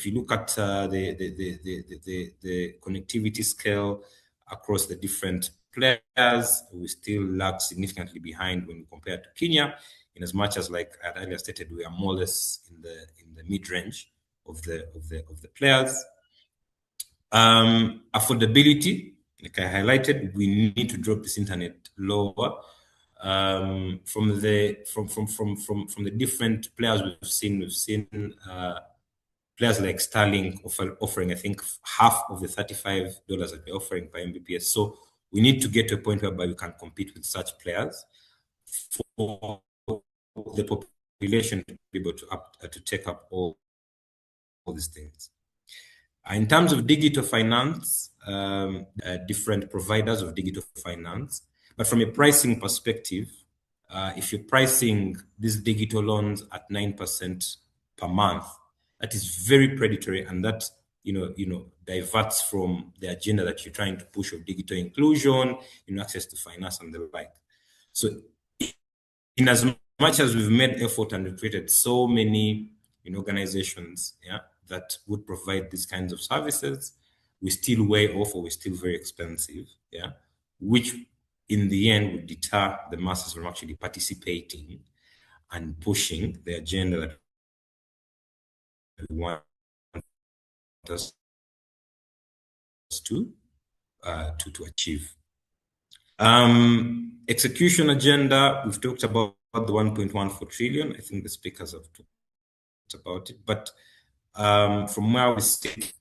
connectivity scale across the different players, we still lag significantly behind when we compare to Kenya. In as much as, like I earlier stated, we are more or less in the mid-range of the players. Affordability, like I highlighted, we need to drop this internet lower. From the different players we've seen players like Starlink offering, I think, half of the $35 that they're offering per Mbps. So we need to get to a point whereby we can compete with such players for the population to be able to take up all these things. In terms of digital finance, different providers of digital finance, but from a pricing perspective, if you're pricing these digital loans at 9% per month, that is very predatory, and that diverts from the agenda that you're trying to push of digital inclusion, access to finance and the like. So, in as much as we've made effort and we've created so many organizations, that would provide these kinds of services, we still way off, or we're still very expensive, which in the end would deter the masses from actually participating and pushing the agenda that we want us to achieve. Execution agenda, we've talked about the 1.14 trillion. I think the speakers have talked about it, but from where we sit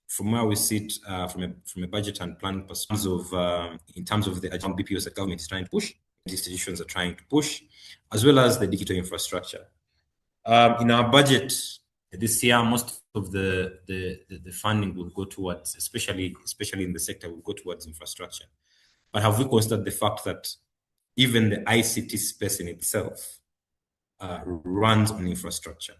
from a budget and planning perspective, in terms of the agenda BPOs the government is trying to push, institutions are trying to push, as well as the digital infrastructure. In our budget this year, most of the funding will go towards, especially in the sector, will go towards infrastructure. But have we considered the fact that even the ICT space in itself runs on infrastructure?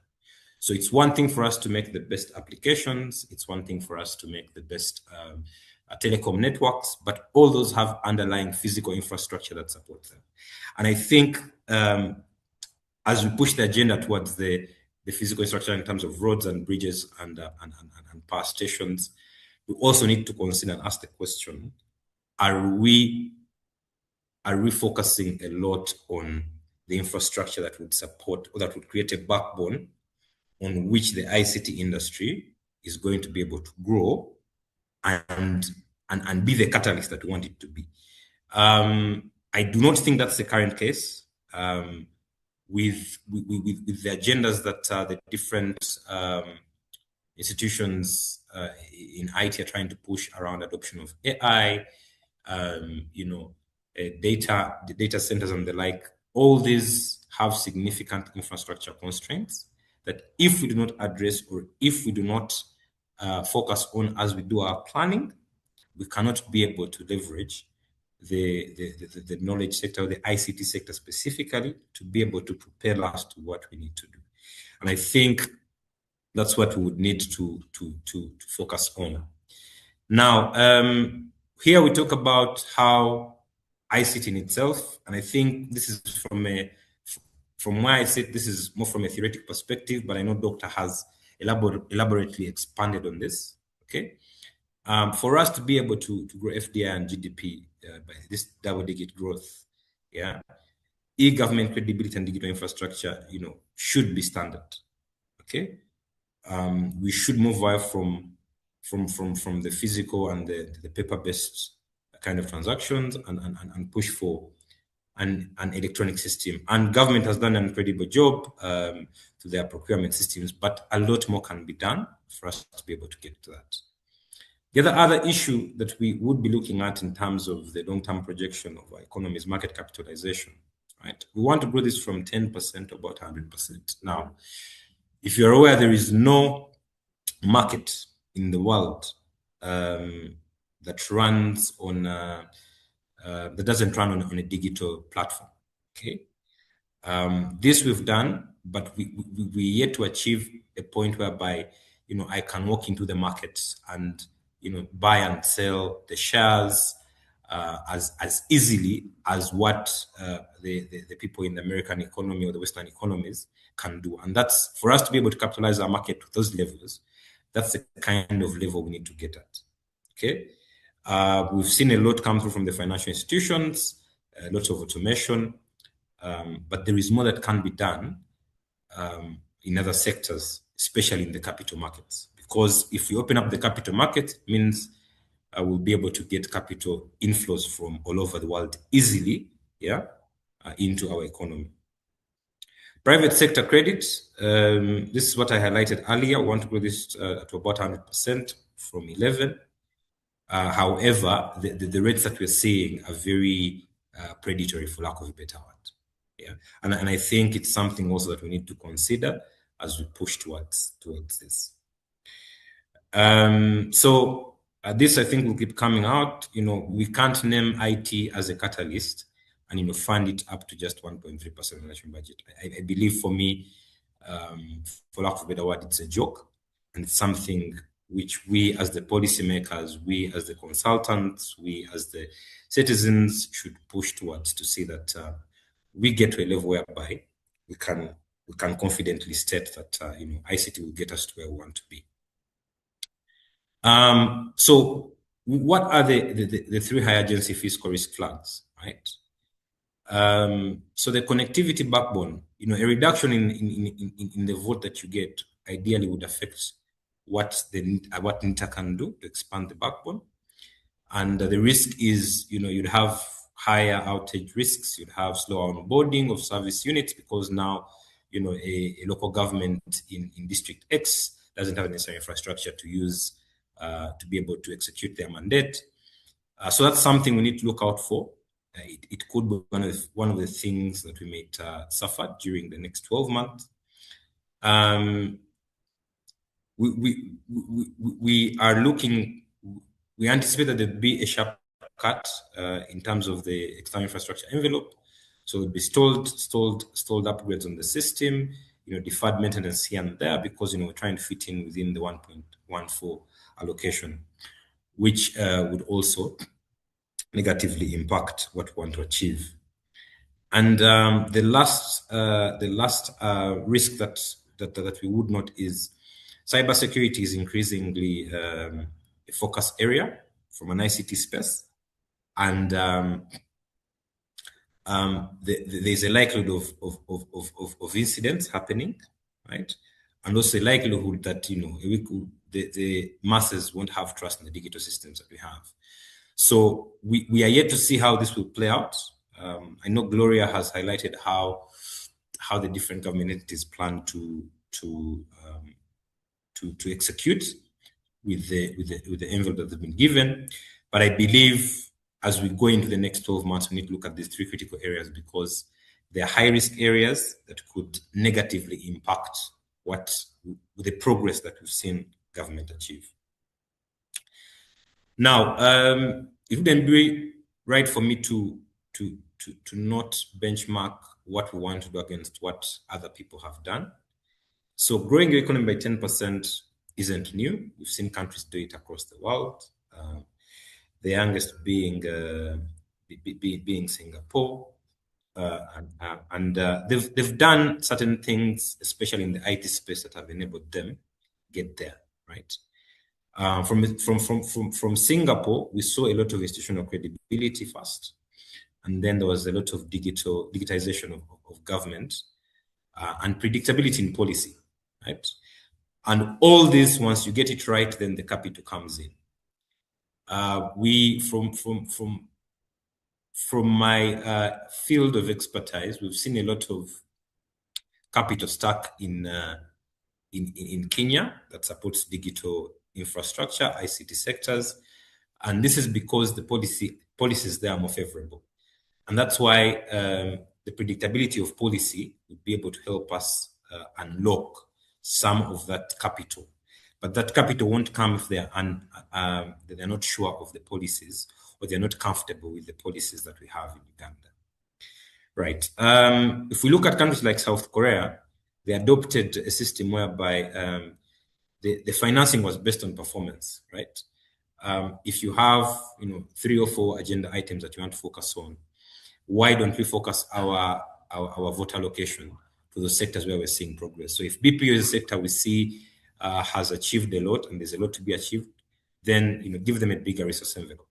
So it's one thing for us to make the best applications. It's one thing for us to make the best telecom networks, but all those have underlying physical infrastructure that supports them. And I think as we push the agenda towards the physical infrastructure in terms of roads and bridges and power stations, we also need to consider and ask the question, are we focusing a lot on the infrastructure that would support or that would create a backbone on which the ICT industry is going to be able to grow and be the catalyst that we want it to be? I do not think that's the current case. With the agendas that the different institutions in IT are trying to push around adoption of AI, data centers and the like, all these have significant infrastructure constraints that if we do not address or if we do not focus on as we do our planning, we cannot be able to leverage the knowledge sector, the ICT sector specifically, to be able to propel us to what we need to do. And I think that's what we would need to focus on. Now, here we talk about how ICT in itself, and I think this is from where I sit, this is more from a theoretical perspective, but I know Doctor has elaborately expanded on this, okay? For us to be able to grow FDI and GDP by this double-digit growth, yeah, e-government credibility and digital infrastructure, should be standard. Okay, we should move away from the physical and the paper-based kind of transactions and push for an electronic system. And government has done an incredible job to their procurement systems, but a lot more can be done for us to be able to get to that. The other issue that we would be looking at in terms of the long-term projection of our economy is market capitalization, right? We want to grow this from 10% to about 100%. Now, if you're aware, there is no market in the world that runs on, that doesn't run on a digital platform, okay? This we've done, but we yet to achieve a point whereby, I can walk into the markets and buy and sell the shares as easily as what the people in the American economy or the Western economies can do. And that's for us to be able to capitalize our market to those levels. That's the kind of level we need to get at. Okay. We've seen a lot come through from the financial institutions, lots of automation, but there is more that can be done in other sectors, especially in the capital markets. Because if we open up the capital market, it means we'll be able to get capital inflows from all over the world easily, yeah, into our economy. Private sector credit, this is what I highlighted earlier. We want to grow this to about 100% from 11. However, the rates that we're seeing are very predatory, for lack of a better word. Yeah, and I think it's something also that we need to consider as we push towards this. So this, I think, will keep coming out. We can't name IT as a catalyst and fund it up to just 1.3% of the national budget. I believe, for me, for lack of a better word, it's a joke, and it's something which we as the policymakers, we as the consultants, we as the citizens should push towards, to see that we get to a level whereby we can confidently state that ICT will get us to where we want to be. So what are the three high agency fiscal risk flags, right? So the connectivity backbone, a reduction in the vote that you get ideally would affect what NITA can do to expand the backbone. And the risk is, you'd have higher outage risks, you'd have slower onboarding of service units because now, a local government in District X doesn't have necessary infrastructure to use to be able to execute their mandate. So that's something we need to look out for. It could be one of the things that we might suffer during the next 12 months. We are looking. We anticipate that there'll be a sharp cut in terms of the external infrastructure envelope. So it'll be stalled upgrades on the system, deferred maintenance here and there because we're trying to fit in within the 1.14 allocation, which would also negatively impact what we want to achieve. And the last risk that we would note is cybersecurity is increasingly a focus area from an ICT space, and there's a likelihood of incidents happening, right? And also a likelihood that the masses won't have trust in the digital systems that we have. So we are yet to see how this will play out. I know Gloria has highlighted how the different government entities plan to execute with the envelope that they've been given. But I believe as we go into the next 12 months, we need to look at these three critical areas because they are high risk areas that could negatively impact the progress that we've seen government achieve. Now, it wouldn't be right for me to not benchmark what we want to do against what other people have done. So growing your economy by 10% isn't new. We've seen countries do it across the world. The youngest being Singapore, and they've done certain things, especially in the IT space, that have enabled them get there, right? From Singapore, we saw a lot of institutional credibility first, and then there was a lot of digitization of government and predictability in policy, right? And all this, once you get it right, then the capital comes in. From my field of expertise, we've seen a lot of capital stuck in Kenya that supports digital infrastructure, ICT sectors, and this is because the policies there are more favorable, and that's why the predictability of policy would be able to help us unlock some of that capital. But that capital won't come if they're not sure of the policies or they're not comfortable with the policies that we have in Uganda. Right. If we look at countries like South Korea, they adopted a system whereby the financing was based on performance, right? If you have 3 or 4 agenda items that you want to focus on, why don't we focus our vote allocation to those sectors where we're seeing progress? So if BPO is a sector we see has achieved a lot and there's a lot to be achieved, then give them a bigger resource envelope.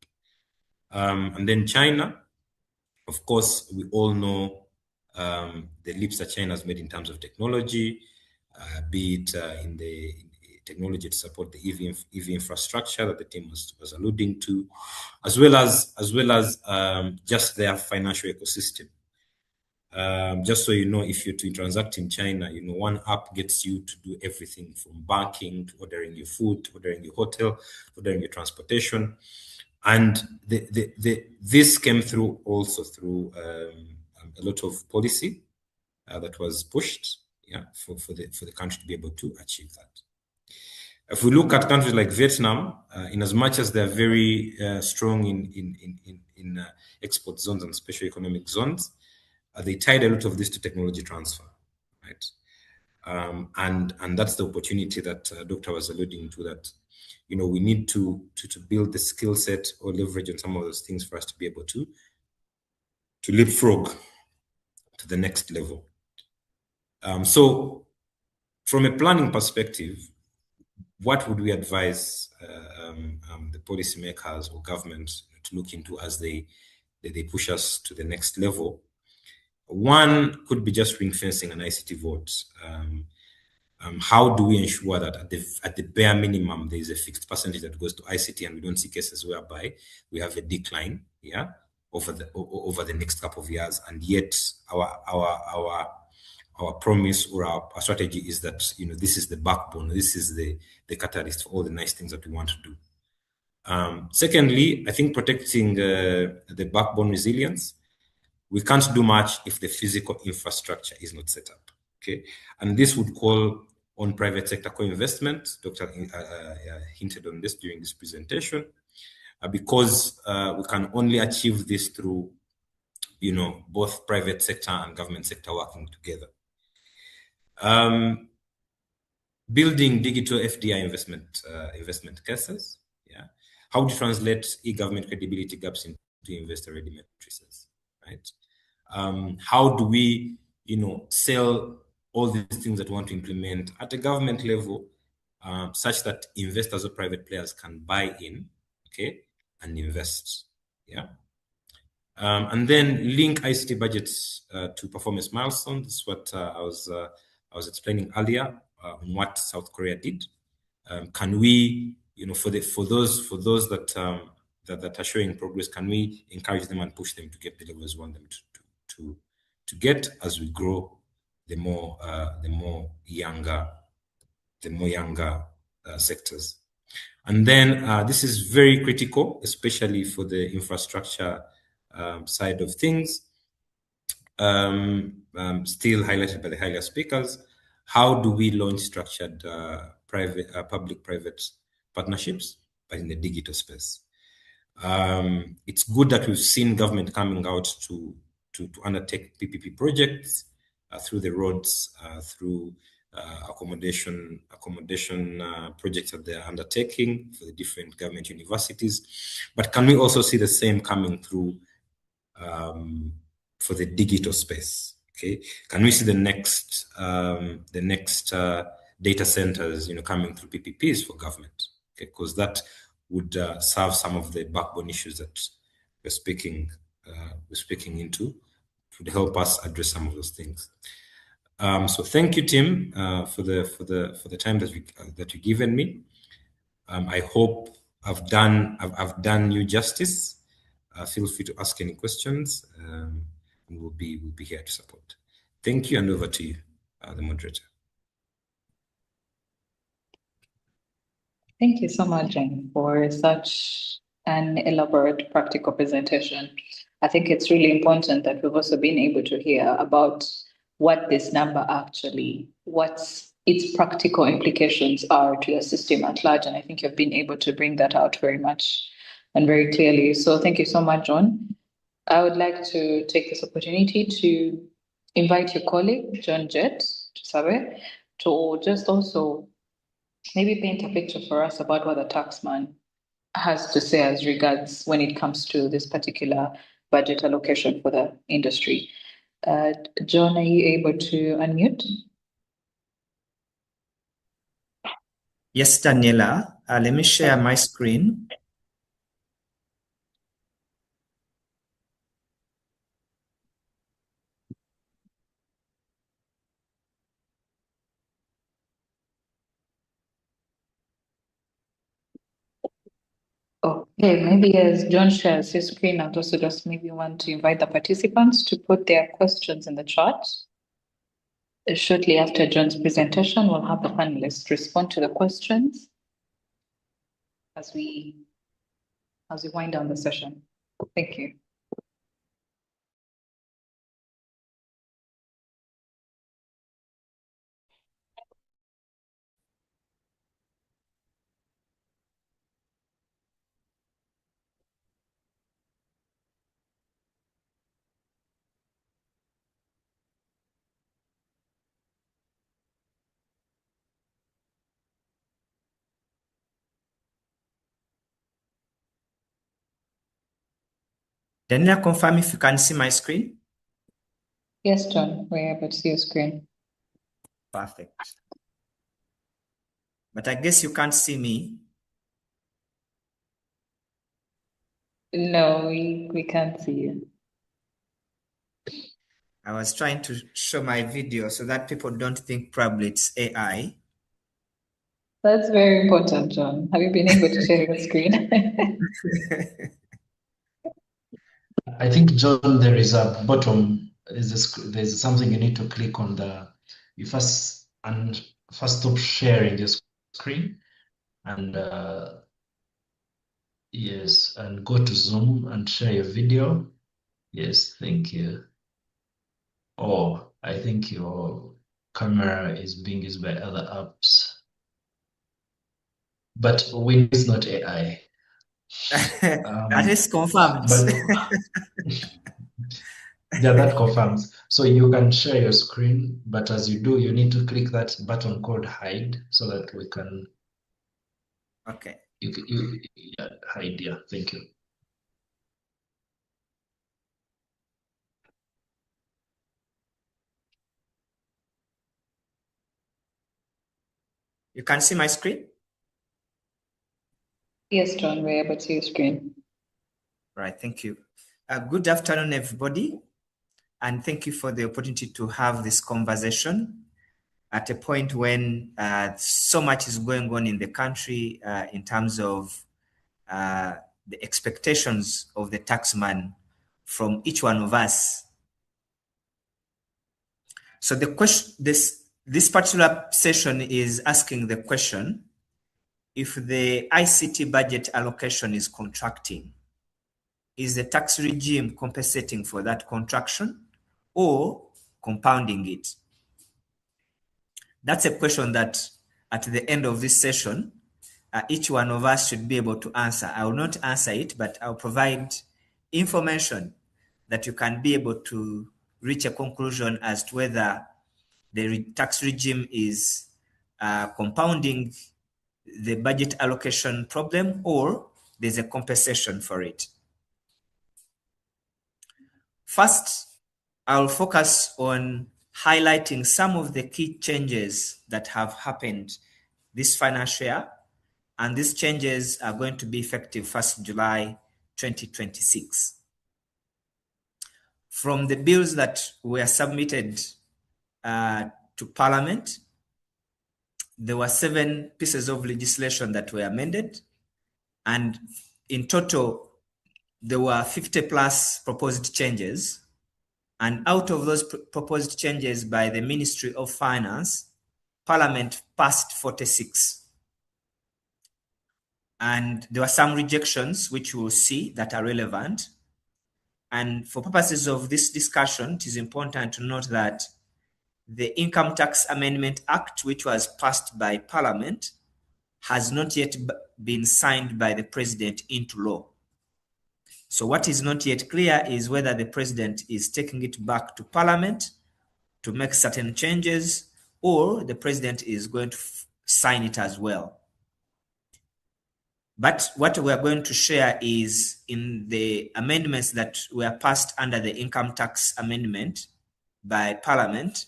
And then China, of course, we all know the leaps that China has made in terms of technology, be it in the technology to support the EV infrastructure that the team was alluding to, as well as just their financial ecosystem. Just so you know, if you're to transact in China, one app gets you to do everything from banking to ordering your food, to ordering your hotel, to ordering your transportation. And this came through also through a lot of policy that was pushed, for the country to be able to achieve that. If we look at countries like Vietnam, in as much as they're very strong in export zones and special economic zones, they tied a lot of this to technology transfer, right? And that's the opportunity that Doctor was alluding to, that we need to build the skill set or leverage on some of those things for us to be able to leapfrog to the next level. So from a planning perspective, what would we advise the policymakers or government to look into as they push us to the next level? One could be just ring fencing an ICT vote. How do we ensure that at the bare minimum there is a fixed percentage that goes to ICT, and we don't see cases whereby we have a decline, over the next couple of years, and yet our promise or our strategy is that this is the backbone, this is the catalyst for all the nice things that we want to do. Secondly, I think protecting the backbone resilience. We can't do much if the physical infrastructure is not set up. Okay, and this would call on private sector co-investment. Dr. hinted on this during this presentation, because we can only achieve this through, both private sector and government sector working together. Building digital FDI investment cases. How to translate e-government credibility gaps into investor-ready matrices, right? How do we, sell all these things that we want to implement at a government level, such that investors or private players can buy in, okay, and invest, and then link ICT budgets to performance milestones. This is what I was explaining earlier on what South Korea did. Can we, for those that are showing progress, can we encourage them and push them to get the levels we want them to get as we grow the more younger sectors? And then this is very critical, especially for the infrastructure side of things. Still highlighted by the earlier speakers. How do we launch structured public-private partnerships, but in the digital space? It's good that we've seen government coming out to undertake PPP projects through the roads, through accommodation projects that they're undertaking for the different government universities. But can we also see the same coming through for the digital space? Okay, can we see the next data centers, coming through PPPs for government? Okay, because that would solve some of the backbone issues that we're speaking into. It would help us address some of those things. So thank you, Tim, for the time that you've given me. I hope I've done you justice. Feel free to ask any questions, and we'll be here to support. Thank you, and over to you, the moderator. Thank you so much, Jen, for such an elaborate practical presentation. I think it's really important that we've also been able to hear about what this number actually, what its practical implications are to the system at large. And I think you've been able to bring that out very much and very clearly. So thank you so much, John. I would like to take this opportunity to invite your colleague, John Jett, to just also maybe paint a picture for us about what the taxman has to say as regards when it comes to this particular budget allocation for the industry. John, are you able to unmute? Yes, Daniela. Let me share my screen. Okay, maybe as John shares his screen, I'd also just maybe want to invite the participants to put their questions in the chat. Shortly after John's presentation, we'll have the panelists respond to the questions as we wind down the session. Thank you. Daniela, confirm if you can see my screen. Yes, John, we're able to see your screen. Perfect. but I guess you can't see me. No, we can't see you. I was trying to show my video so that people don't think probably it's AI. That's very important, John. Have you been able to share your screen? I think, John, there is a bottom. There's something you need to click on you first stop sharing your screen, and yes, and go to Zoom and share your video. Yes, thank you. Oh, I think your camera is being used by other apps, but Win is not AI. That is confirmed. But yeah, that confirms. So you can share your screen, but as you do, you need to click that button called hide so that we can. Okay. Yeah, hide. Yeah, thank you. You can see my screen? Yes, John, we're able to see your screen. Right, thank you. Good afternoon, everybody. And thank you for the opportunity to have this conversation at a point when so much is going on in the country in terms of the expectations of the taxman from each one of us. So the question, this particular session is asking the question, if the ICT budget allocation is contracting, is the tax regime compensating for that contraction or compounding it? That's a question that at the end of this session, each one of us should be able to answer. I will not answer it, but I'll provide information that you can be able to reach a conclusion as to whether the tax regime is compounding the budget allocation problem or there's a compensation for it. First, I'll focus on highlighting some of the key changes that have happened this financial year, and these changes are going to be effective 1st July 2026. From the bills that were submitted to Parliament, there were 7 pieces of legislation that were amended, and in total, there were 50 plus proposed changes. And out of those proposed changes by the Ministry of Finance, Parliament passed 46. And there were some rejections, which we will see, that are relevant. And for purposes of this discussion, it is important to note that the Income Tax Amendment Act, which was passed by Parliament, has not yet been signed by the President into law. So what is not yet clear is whether the President is taking it back to Parliament to make certain changes, or the President is going to sign it as well. But what we are going to share is in the amendments that were passed under the Income Tax Amendment by Parliament,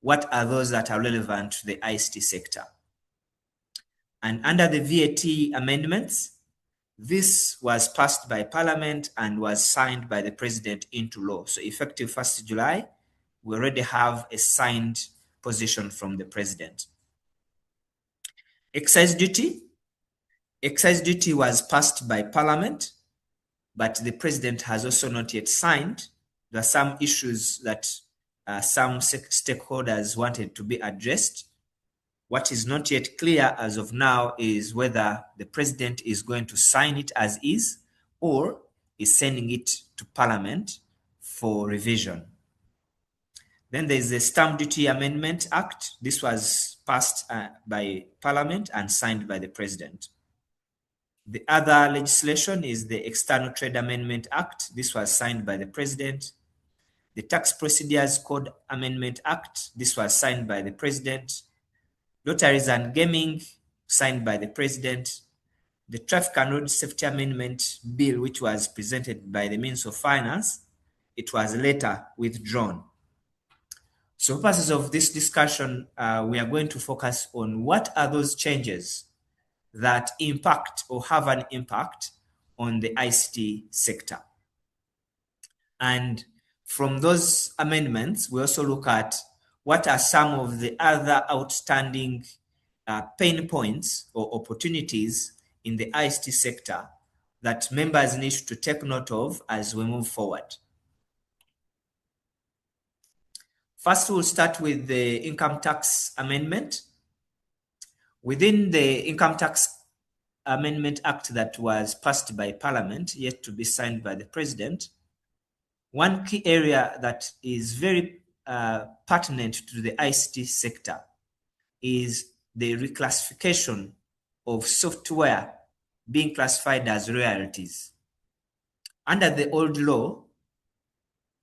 what are those that are relevant to the ICT sector? And under the VAT amendments, this was passed by Parliament and was signed by the President into law. So effective 1st July, we already have a signed position from the President. Excise duty. Excise duty was passed by Parliament, but the President has also not yet signed. There are some issues that some stakeholders wanted to be addressed. What is not yet clear as of now is whether the President is going to sign it as is or is sending it to Parliament for revision. Then there is the Stamp Duty Amendment Act. This was passed by Parliament and signed by the President. The other legislation is the External Trade Amendment Act. This was signed by the President. The Tax Procedures Code Amendment Act. This was signed by the President. Lotteries and Gaming, signed by the President. The Traffic and Road Safety Amendment Bill, which was presented by the Minister of Finance, it was later withdrawn. So for purposes of this discussion, we are going to focus on what are those changes that impact or have an impact on the ICT sector. And from those amendments, we also look at what are some of the other outstanding pain points or opportunities in the ICT sector that members need to take note of as we move forward. First, we'll start with the Income Tax Amendment. Within the Income Tax Amendment Act that was passed by Parliament, yet to be signed by the President, one key area that is very pertinent to the ICT sector is the reclassification of software being classified as royalties. Under the old law,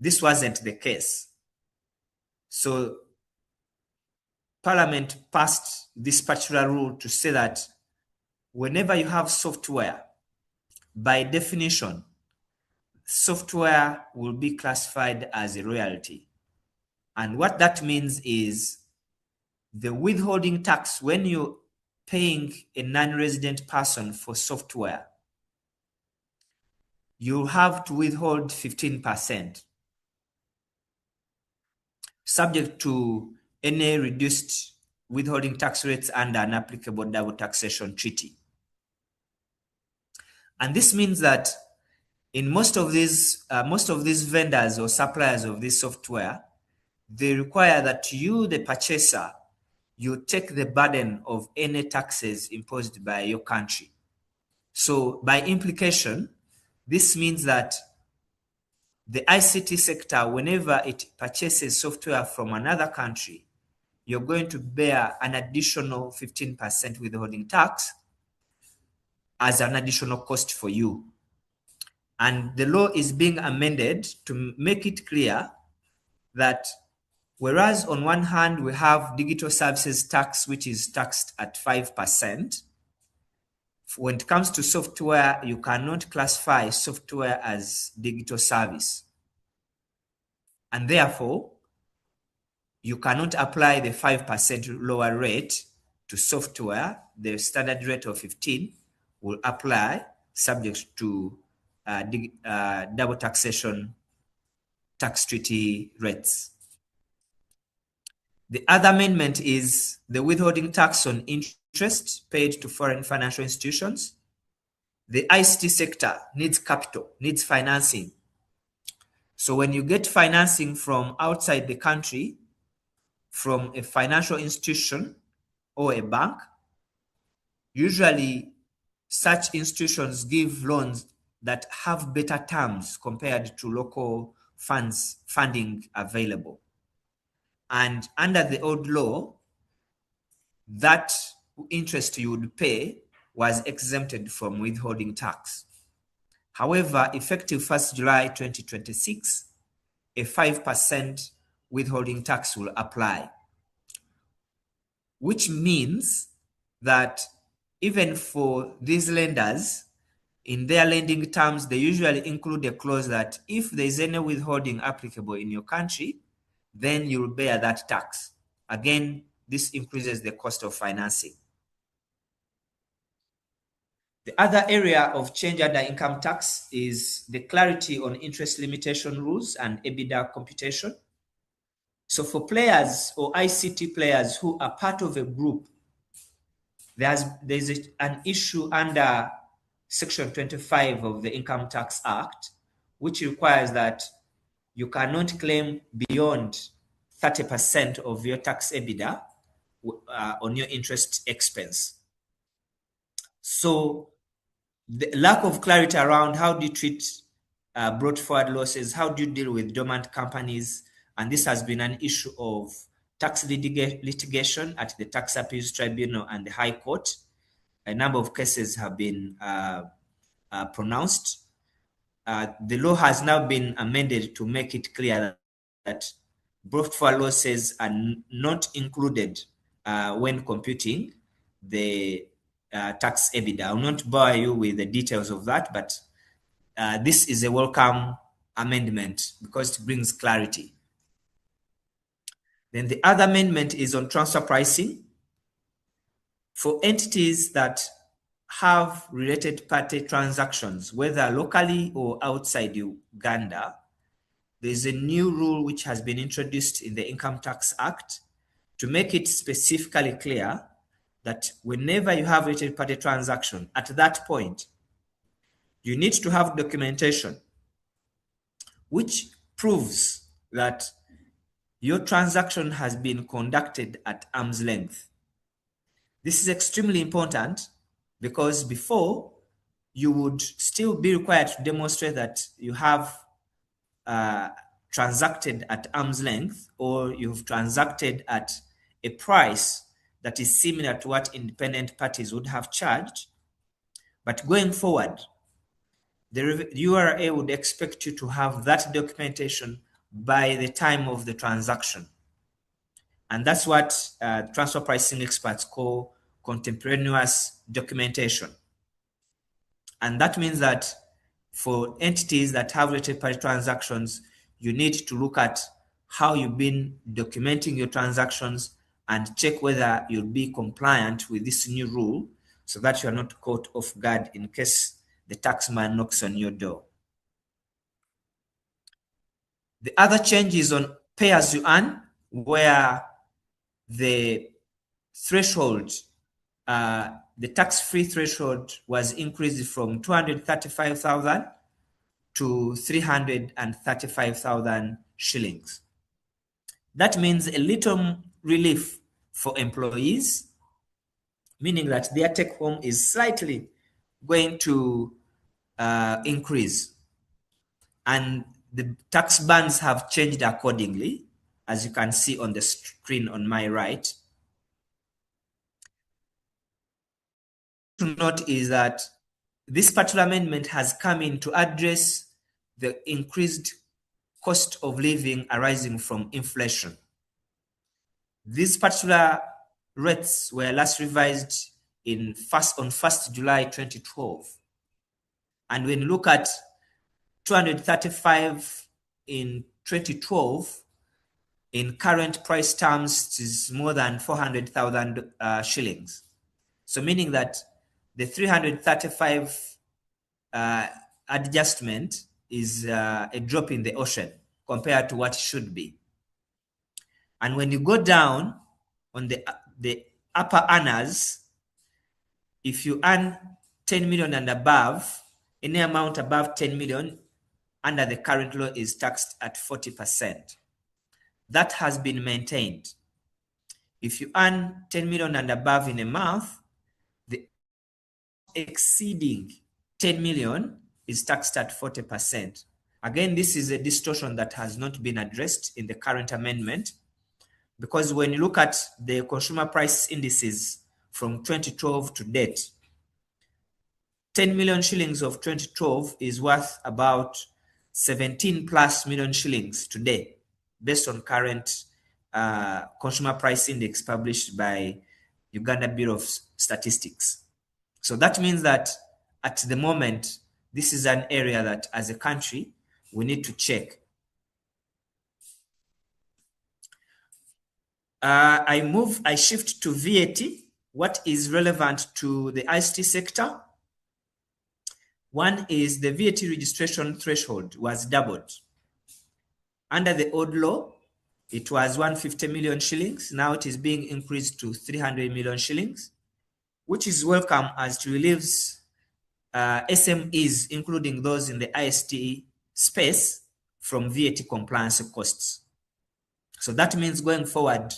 this wasn't the case. So Parliament passed this particular rule to say that whenever you have software, by definition, software will be classified as a royalty. And what that means is the withholding tax when you're paying a non-resident person for software, you have to withhold 15%, subject to any reduced withholding tax rates under an applicable double taxation treaty. And this means that in most of these vendors or suppliers of this software, they require that you, the purchaser, you take the burden of any taxes imposed by your country. So by implication, this means that the ICT sector, whenever it purchases software from another country, you're going to bear an additional 15% withholding tax as an additional cost for you. And the law is being amended to make it clear that whereas on one hand we have digital services tax, which is taxed at 5%, when it comes to software, you cannot classify software as digital service. And therefore, you cannot apply the 5% lower rate to software. The standard rate of 15 will apply subject to double taxation tax treaty rates. The other amendment is the withholding tax on interest paid to foreign financial institutions. The ICT sector needs capital, needs financing. So when you get financing from outside the country, from a financial institution or a bank, usually such institutions give loans that have better terms compared to local funding available. And under the old law, that interest you would pay was exempted from withholding tax. However, effective 1st July 2026, a 5% withholding tax will apply, which means that even for these lenders, in their lending terms, they usually include a clause that if there's any withholding applicable in your country, then you'll bear that tax. Again, this increases the cost of financing. The other area of change under income tax is the clarity on interest limitation rules and EBITDA computation. So for players or ICT players who are part of a group, there's an issue under Section 25 of the Income Tax Act, which requires that you cannot claim beyond 30% of your tax EBITDA on your interest expense. So the lack of clarity around how do you treat brought forward losses, how do you deal with dormant companies, and this has been an issue of tax litigation at the Tax Appeals Tribunal and the High Court. A number of cases have been pronounced. The law has now been amended to make it clear that brought forward losses are not included when computing the tax EBITDA. I will not bore you with the details of that, but this is a welcome amendment because it brings clarity. Then the other amendment is on transfer pricing. For entities that have related party transactions, whether locally or outside Uganda, there is a new rule which has been introduced in the Income Tax Act to make it specifically clear that whenever you have related party transaction, at that point, you need to have documentation which proves that your transaction has been conducted at arm's length. This is extremely important because before, you would still be required to demonstrate that you have transacted at arm's length, or you've transacted at a price that is similar to what independent parties would have charged. But going forward, the URA would expect you to have that documentation by the time of the transaction. And that's what transfer pricing experts call contemporaneous documentation. And that means that for entities that have related party transactions, you need to look at how you've been documenting your transactions and check whether you'll be compliant with this new rule so that you are not caught off guard in case the taxman knocks on your door. The other change is on pay as you earn, where the threshold, the tax-free threshold was increased from 235,000 to 335,000 shillings. That means a little relief for employees, meaning that their take home is slightly going to increase. And the tax bands have changed accordingly, as you can see on the screen on my right. To note is that this particular amendment has come in to address the increased cost of living arising from inflation. These particular rates were last revised on 1st July 2012. And when you look at 235 in 2012, in current price terms, it is more than 400,000 shillings. So meaning that the 335 adjustment is a drop in the ocean compared to what it should be. And when you go down on the upper earners, if you earn 10 million and above, any amount above 10 million under the current law is taxed at 40%. That has been maintained. If you earn 10 million and above in a month, the exceeding 10 million is taxed at 40%. Again, this is a distortion that has not been addressed in the current amendment, because when you look at the consumer price indices from 2012 to date, 10 million shillings of 2012 is worth about 17 plus million shillings today, based on current consumer price index published by Uganda Bureau of Statistics. So that means that at the moment, this is an area that as a country, we need to check. I shift to VAT, what is relevant to the ICT sector. One is the VAT registration threshold was doubled. Under the old law, it was 150 million shillings. Now it is being increased to 300 million shillings, which is welcome as it relieves SMEs, including those in the ICT space, from VAT compliance costs. So that means going forward,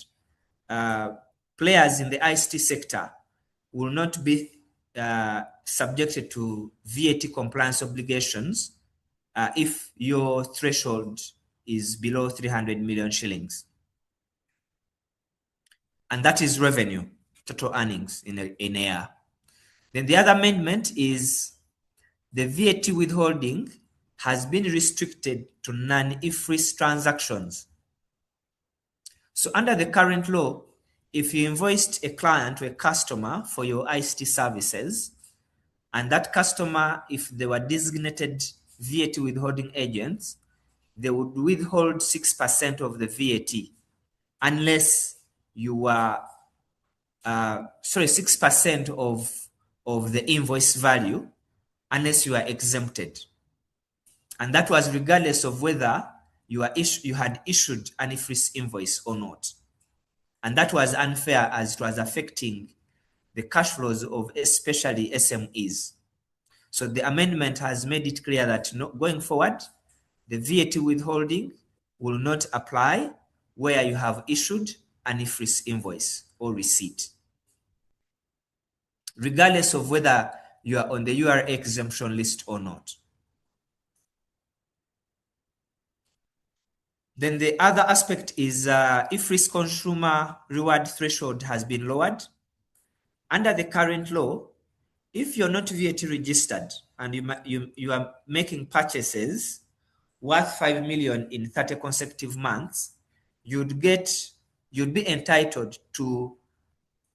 players in the ICT sector will not be subjected to VAT compliance obligations if your threshold is below 300 million shillings. And that is revenue, total earnings in a year. Then the other amendment is the VAT withholding has been restricted to non-IFRS transactions. So under the current law, if you invoiced a client or a customer for your ICT services, and that customer, if they were designated VAT withholding agents, they would withhold 6% of the VAT unless you are, 6% of the invoice value, unless you are exempted. And that was regardless of whether you had issued an IFRS invoice or not. And that was unfair, as it was affecting the cash flows of especially SMEs. So the amendment has made it clear that going forward, the VAT withholding will not apply where you have issued an IFRS invoice or receipt, regardless of whether you are on the URA exemption list or not. Then the other aspect is IFRS consumer reward threshold has been lowered. Under the current law, if you're not VAT registered and you are making purchases worth 5 million in 30 consecutive months, you'd be entitled to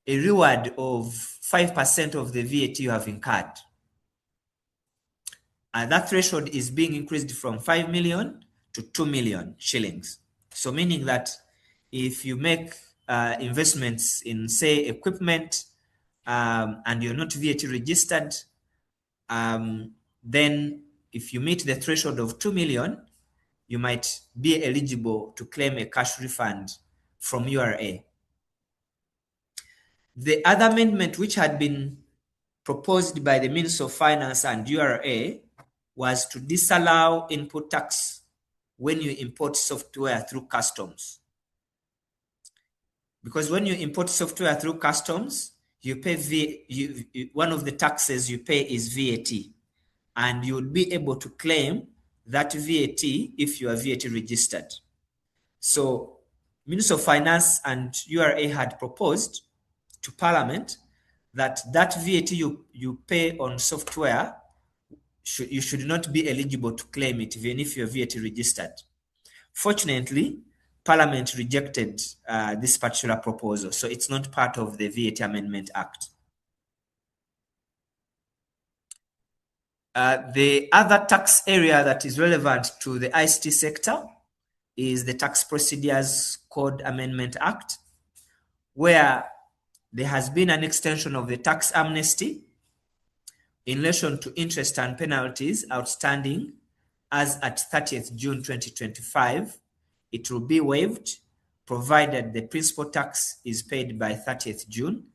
a reward of 5% of the VAT you have incurred. And that threshold is being increased from 5 million to 2 million shillings. So meaning that if you make investments in, say, equipment, and you're not VAT registered, then if you meet the threshold of 2 million, you might be eligible to claim a cash refund from URA. The other amendment which had been proposed by the Minister of Finance and URA was to disallow input tax when you import software through customs. Because when you import software through customs, you pay one of the taxes you pay is VAT, and you would be able to claim that VAT if you are VAT registered. So Minister of Finance and URA had proposed to Parliament that VAT you pay on software, you should not be eligible to claim it even if you're VAT registered. Fortunately, Parliament rejected this particular proposal, so it's not part of the VAT Amendment Act. The other tax area that is relevant to the ICT sector is the Tax Procedures Code Amendment Act, where there has been an extension of the tax amnesty in relation to interest and penalties outstanding as at 30th June 2025. It will be waived provided the principal tax is paid by 30th June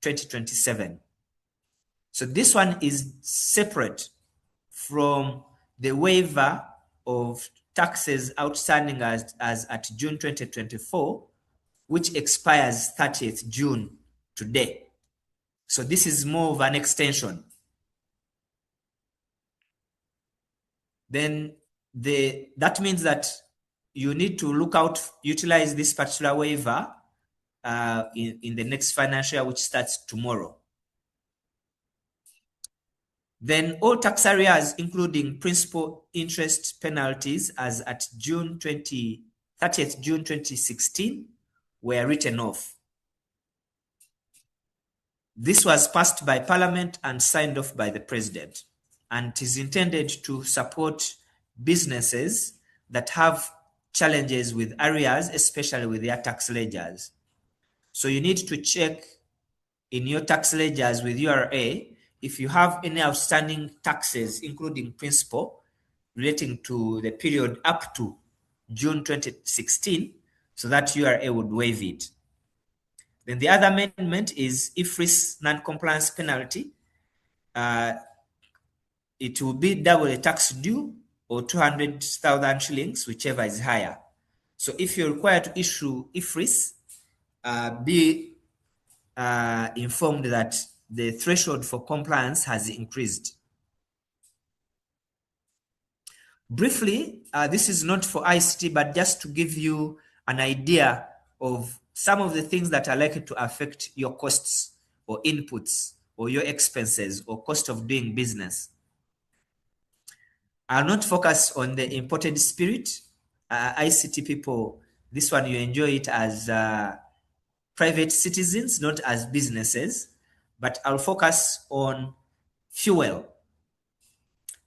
2027. So this one is separate from the waiver of taxes outstanding as at June 2024, which expires 30th June today. So this is more of an extension. Then that means that you need to utilize this particular waiver in the next financial year, which starts tomorrow. Then all tax areas, including principal, interest, penalties, as at 30th June 2016, were written off. This was passed by Parliament and signed off by the President, and it is intended to support businesses that have challenges with arrears, especially with their tax ledgers. So you need to check in your tax ledgers with URA if you have any outstanding taxes, including principal, relating to the period up to June 2016, so that URA would waive it. Then the other amendment is IFRS non-compliance penalty. It will be double the tax due or 200,000 shillings, whichever is higher. So if you're required to issue IFRS, be informed that the threshold for compliance has increased. Briefly, this is not for ICT, but just to give you an idea of some of the things that are likely to affect your costs or inputs or your expenses or cost of doing business. I'll not focus on the imported spirit. ICT people, this one you enjoy it as private citizens, not as businesses, but I'll focus on fuel.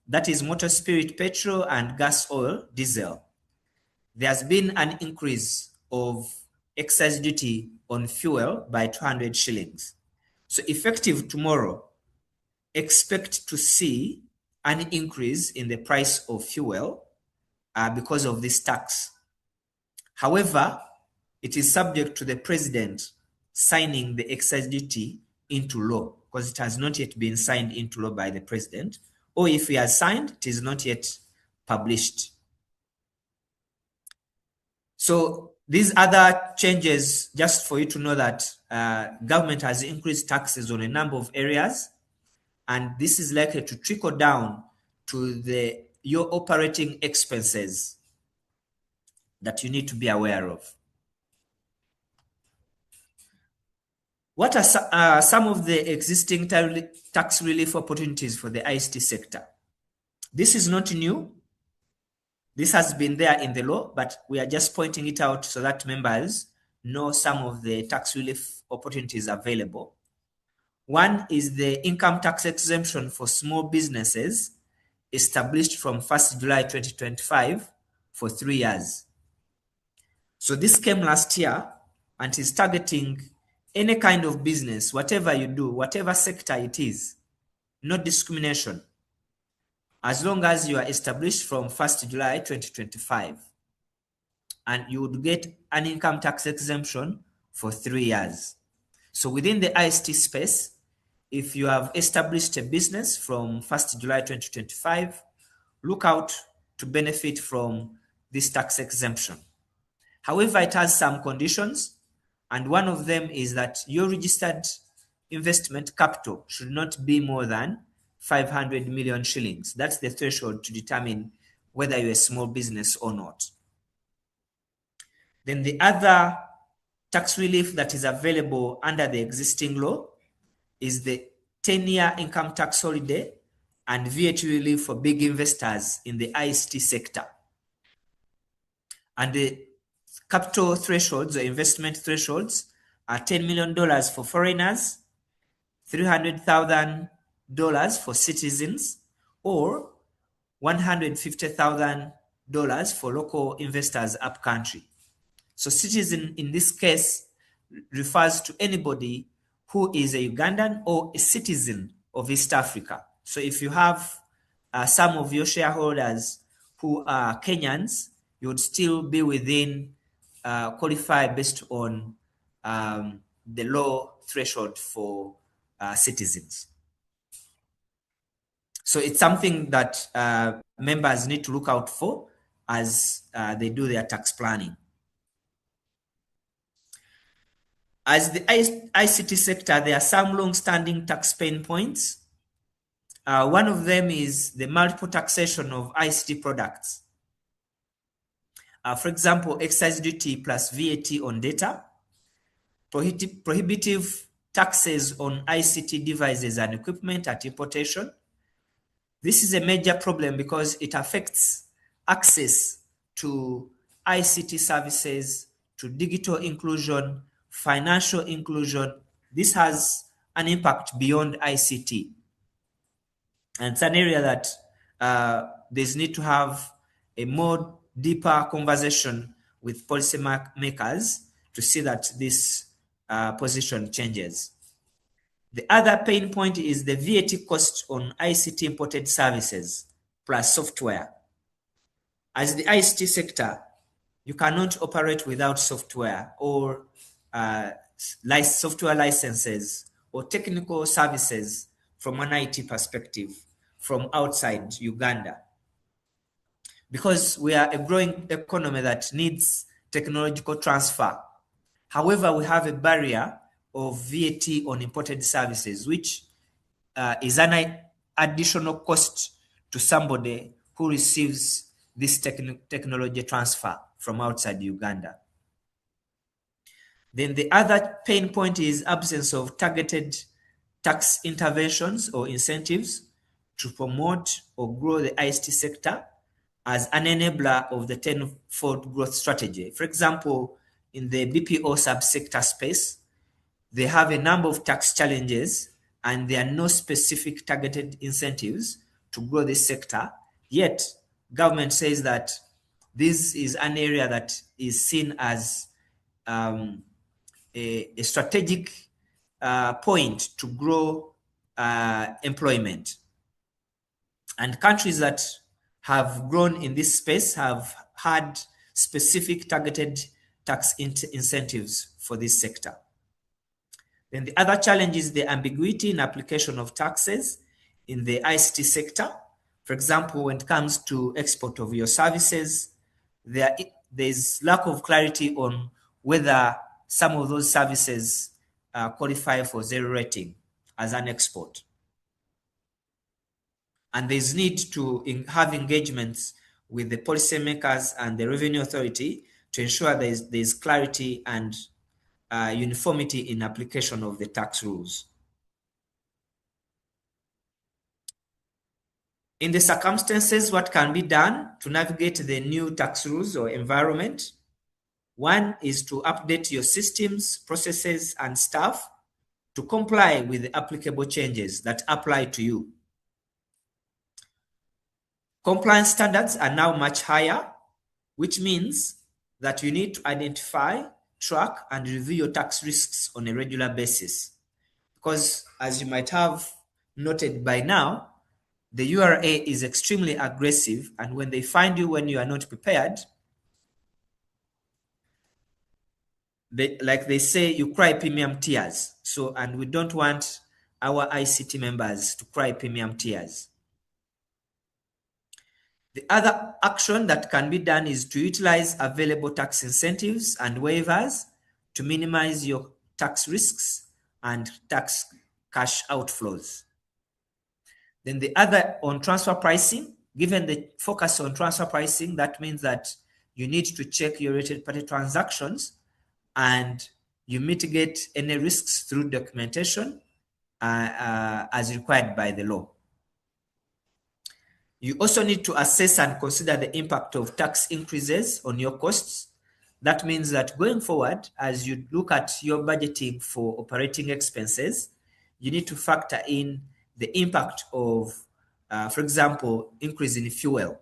That is motor spirit, petrol, and gas oil, diesel. There's been an increase of excise duty on fuel by 200 shillings. So effective tomorrow, expect to see an increase in the price of fuel because of this tax. However, it is subject to the president signing the excise duty into law, because it has not yet been signed into law by the president, or if he has signed, it is not yet published. So these other changes, just for you to know that government has increased taxes on a number of areas, and this is likely to trickle down to your operating expenses that you need to be aware of. What are some of the existing tax relief opportunities for the ICT sector? This is not new. This has been there in the law, but we are just pointing it out so that members know some of the tax relief opportunities available. One is the income tax exemption for small businesses established from 1st July 2025 for 3 years. So this came last year and is targeting any kind of business, whatever you do, whatever sector it is, no discrimination, as long as you are established from 1st July 2025. And you would get an income tax exemption for 3 years. So within the ICT space, if you have established a business from 1st July 2025, look out to benefit from this tax exemption. However, it has some conditions, and one of them is that your registered investment capital should not be more than 500 million shillings. That's the threshold to determine whether you're a small business or not. Then the other tax relief that is available under the existing law is the 10-year income tax holiday and VAT relief for big investors in the ICT sector. And the capital thresholds or investment thresholds are $10 million for foreigners, $300,000 for citizens, or $150,000 for local investors upcountry. So citizen in this case refers to anybody who is a Ugandan or a citizen of East Africa. So if you have some of your shareholders who are Kenyans, you would still be within qualify based on the low threshold for citizens. So it's something that members need to look out for as they do their tax planning. As the ICT sector, there are some long-standing tax pain points. One of them is the multiple taxation of ICT products. For example, excise duty plus VAT on data, prohibitive taxes on ICT devices and equipment at importation. This is a major problem because it affects access to ICT services, to digital inclusion, financial inclusion. This has an impact beyond ICT. And it's an area that there's need to have a more deeper conversation with policy makers to see that this position changes. The other pain point is the VAT cost on ICT imported services plus software. As the ICT sector, you cannot operate without software or software licenses or technical services from an IT perspective from outside Uganda. Because we are a growing economy that needs technological transfer. However, we have a barrier of VAT on imported services, which is an additional cost to somebody who receives this technology transfer from outside Uganda. Then the other pain point is absence of targeted tax interventions or incentives to promote or grow the ICT sector as an enabler of the tenfold growth strategy. For example, in the BPO subsector space, they have a number of tax challenges and there are no specific targeted incentives to grow this sector. Yet, government says that this is an area that is seen as a strategic point to grow employment. And countries that have grown in this space have had specific targeted tax incentives for this sector. Then the other challenge is the ambiguity in application of taxes in the ICT sector. For example, when it comes to export of your services, there's lack of clarity on whether some of those services qualify for zero rating as an export. And there's need to have engagements with the policymakers and the revenue authority to ensure there's clarity and uniformity in application of the tax rules. In the circumstances, what can be done to navigate the new tax rules or environment? One is to update your systems, processes, and staff to comply with the applicable changes that apply to you. Compliance standards are now much higher, which means that you need to identify, track, and review your tax risks on a regular basis. Because as you might have noted by now, the URA is extremely aggressive, and when they find you when you are not prepared, like they say, you cry premium tears. So, and we don't want our ICT members to cry premium tears. The other action that can be done is to utilize available tax incentives and waivers to minimize your tax risks and tax cash outflows. Then the other on transfer pricing, given the focus on transfer pricing, that means that you need to check your related party transactions and you mitigate any risks through documentation as required by the law. You also need to assess and consider the impact of tax increases on your costs. That means that going forward, as you look at your budgeting for operating expenses, you need to factor in the impact of, for example, increase in fuel,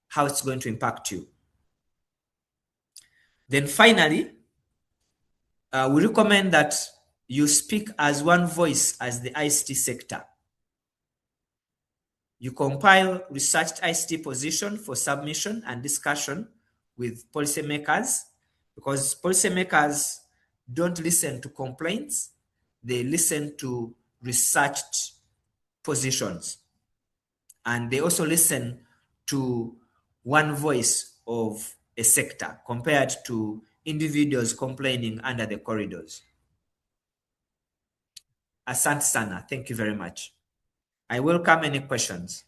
how it's going to impact you. Then finally, we recommend that you speak as one voice as the ICT sector. You compile researched ICT position for submission and discussion with policymakers, because policymakers don't listen to complaints, they listen to researched positions. And they also listen to one voice of a sector compared to individuals complaining under the corridors. Asante sana, thank you very much. I welcome any questions.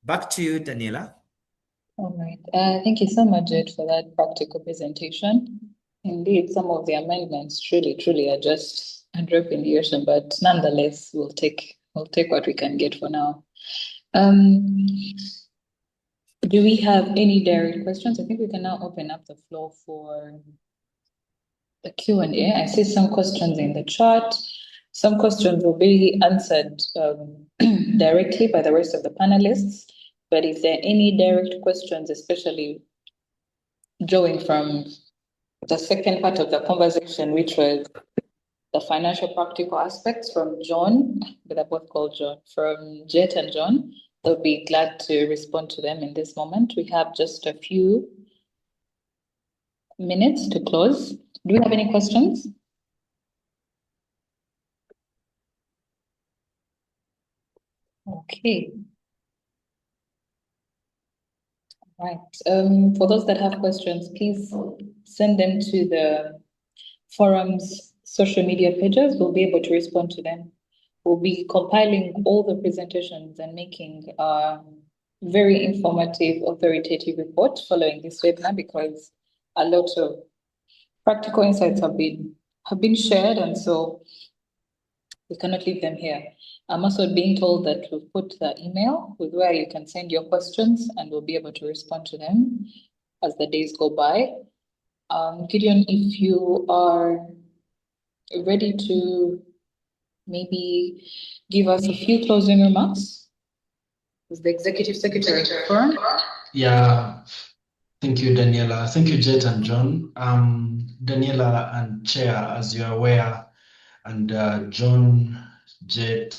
Back to you, Daniela. All right. Thank you so much, Jed, for that practical presentation. Indeed, some of the amendments truly are just a drop in the ocean, but nonetheless, we'll take what we can get for now. Do we have any direct questions? I think we can now open up the floor for the Q&A. I see some questions in the chat. Some questions will be answered directly by the rest of the panelists. But if there are any direct questions, especially drawing from the second part of the conversation, which was the financial practical aspects from John, but they're both called John, from Jet and John, they'll be glad to respond to them in this moment. We have just a few minutes to close. Do we have any questions? Okay. Right. For those that have questions, please send them to the forum's social media pages. We'll be able to respond to them. We'll be compiling all the presentations and making a very informative, authoritative report following this webinar, because a lot of practical insights have been shared, and so we cannot leave them here. I'm also being told that we've put the email with where you can send your questions, and we'll be able to respond to them as the days go by. Gideon, if you are ready to maybe give us a few closing remarks as the Executive Secretary of the Forum. Yeah, Thank you, Daniela. Thank you, Jet and John. Daniela and Chair, as you're aware, and John, Jet,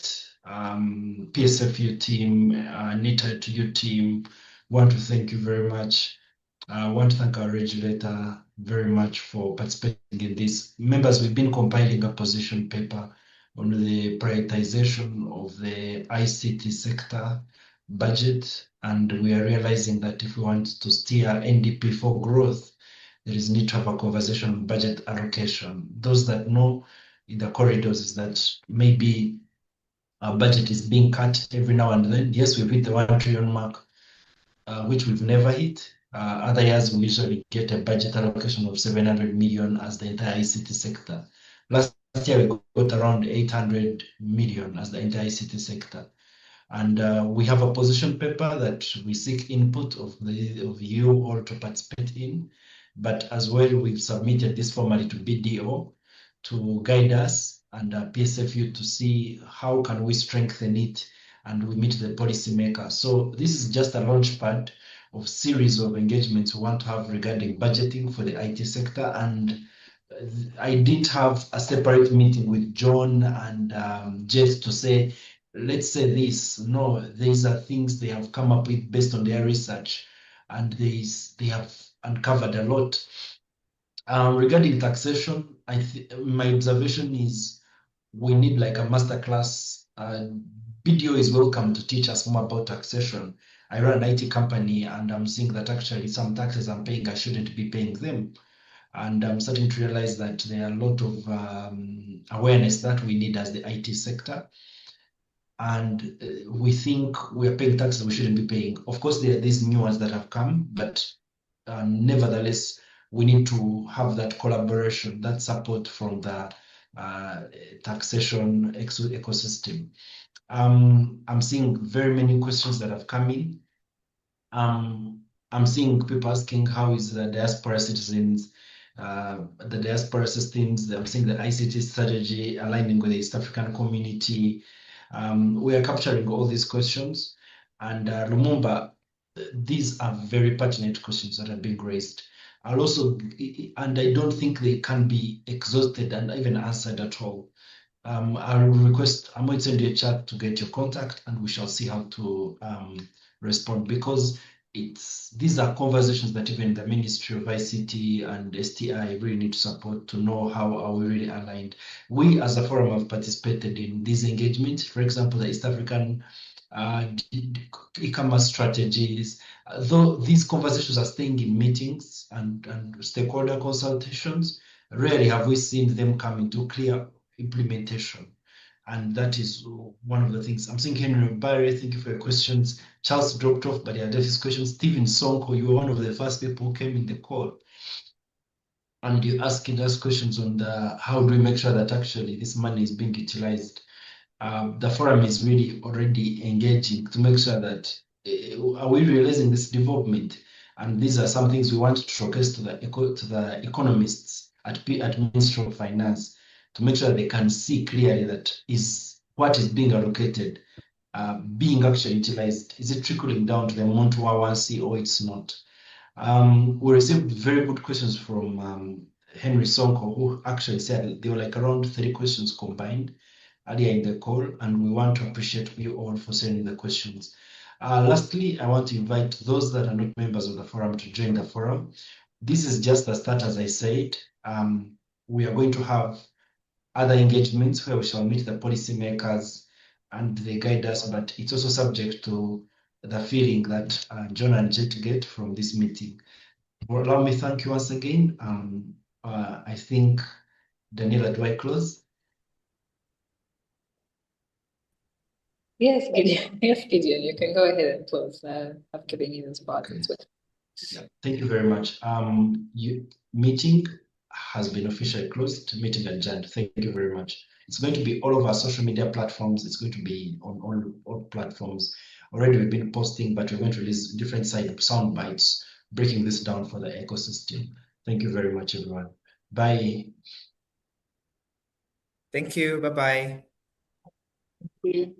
PSFU team, NITA to you team, want to thank you very much. I want to thank our regulator very much for participating in this. Members, we've been compiling a position paper on the prioritization of the ICT sector budget, and we are realizing that if we want to steer NDP for growth, there is need to have a conversation on budget allocation. Those that know in the corridors is that maybe our budget is being cut every now and then. Yes, we've hit the 1 trillion mark, which we've never hit. Other years, we usually get a budget allocation of 700 million as the entire ICT sector. Last year, we got around 800 million as the entire ICT sector. And we have a position paper that we seek input of you all to participate in. But as well, we've submitted this formally to BDO to guide us and PSFU to see how can we strengthen it and we meet the policymaker. So this is just a launch pad of series of engagements we want to have regarding budgeting for the IT sector. And I didn't have a separate meeting with John and Jess to say, let's say this. No, these are things they have come up with based on their research, and they have uncovered a lot. Regarding taxation, my observation is we need like a masterclass. BDO is welcome to teach us more about taxation. I run an IT company and I'm seeing that actually some taxes I'm paying, I shouldn't be paying them. And I'm starting to realize that there are a lot of awareness that we need as the IT sector. And we think we're paying taxes we shouldn't be paying. Of course, there are these new ones that have come, but nevertheless, we need to have that collaboration, that support from the taxation ecosystem. I'm seeing very many questions that have come in. I'm seeing people asking how is the diaspora citizens, the diaspora systems. I'm seeing the ICT strategy aligning with the East African community. We are capturing all these questions. And Lumumba, these are very pertinent questions that are being raised. I'll also, and I don't think they can be exhausted and even answered at all. I'll request, I'm going to send you a chat to get your contact and we shall see how to respond, because these are conversations that even the Ministry of ICT and STI really need to support to know how are we really aligned. We as a forum have participated in these engagements. For example, the East African e-commerce strategies, though these conversations are staying in meetings and stakeholder consultations, rarely have we seen them come into clear implementation. And that is one of the things. I'm seeing Henry Barry, thank you for your questions. Charles dropped off, but he had his questions. Stephen Sonko, you were one of the first people who came in the call. And you asking us questions on how do we make sure that actually this money is being utilized. The forum is really already engaging to make sure that are we realizing this development? And these are some things we want to showcase to the economists at Ministry of Finance to make sure they can see clearly that is what is being allocated, being actually utilized. Is it trickling down to the amount we want to see or it's not? We received very good questions from Henry Sonko, who actually said there were like around 30 questions combined earlier in the call, and we want to appreciate you all for sending the questions. Lastly, I want to invite those that are not members of the forum to join the forum. This is just the start, as I said. We are going to have other engagements where we shall meet the policymakers and they guide us, but it's also subject to the feeling that John and Jet get from this meeting. Well, allow me to thank you once again. I think, Daniela, do I close? Yes, Gideon. Yes, Gideon, you can go ahead and close. I've given you this part as well. Yeah, thank you very much. Meeting has been officially closed, meeting adjourned. Thank you very much. It's going to be all of our social media platforms. It's going to be on all platforms. Already we've been posting, but we're going to release different sound bites, breaking this down for the ecosystem. Thank you very much, everyone. Bye. Thank you. Bye-bye. Thank you.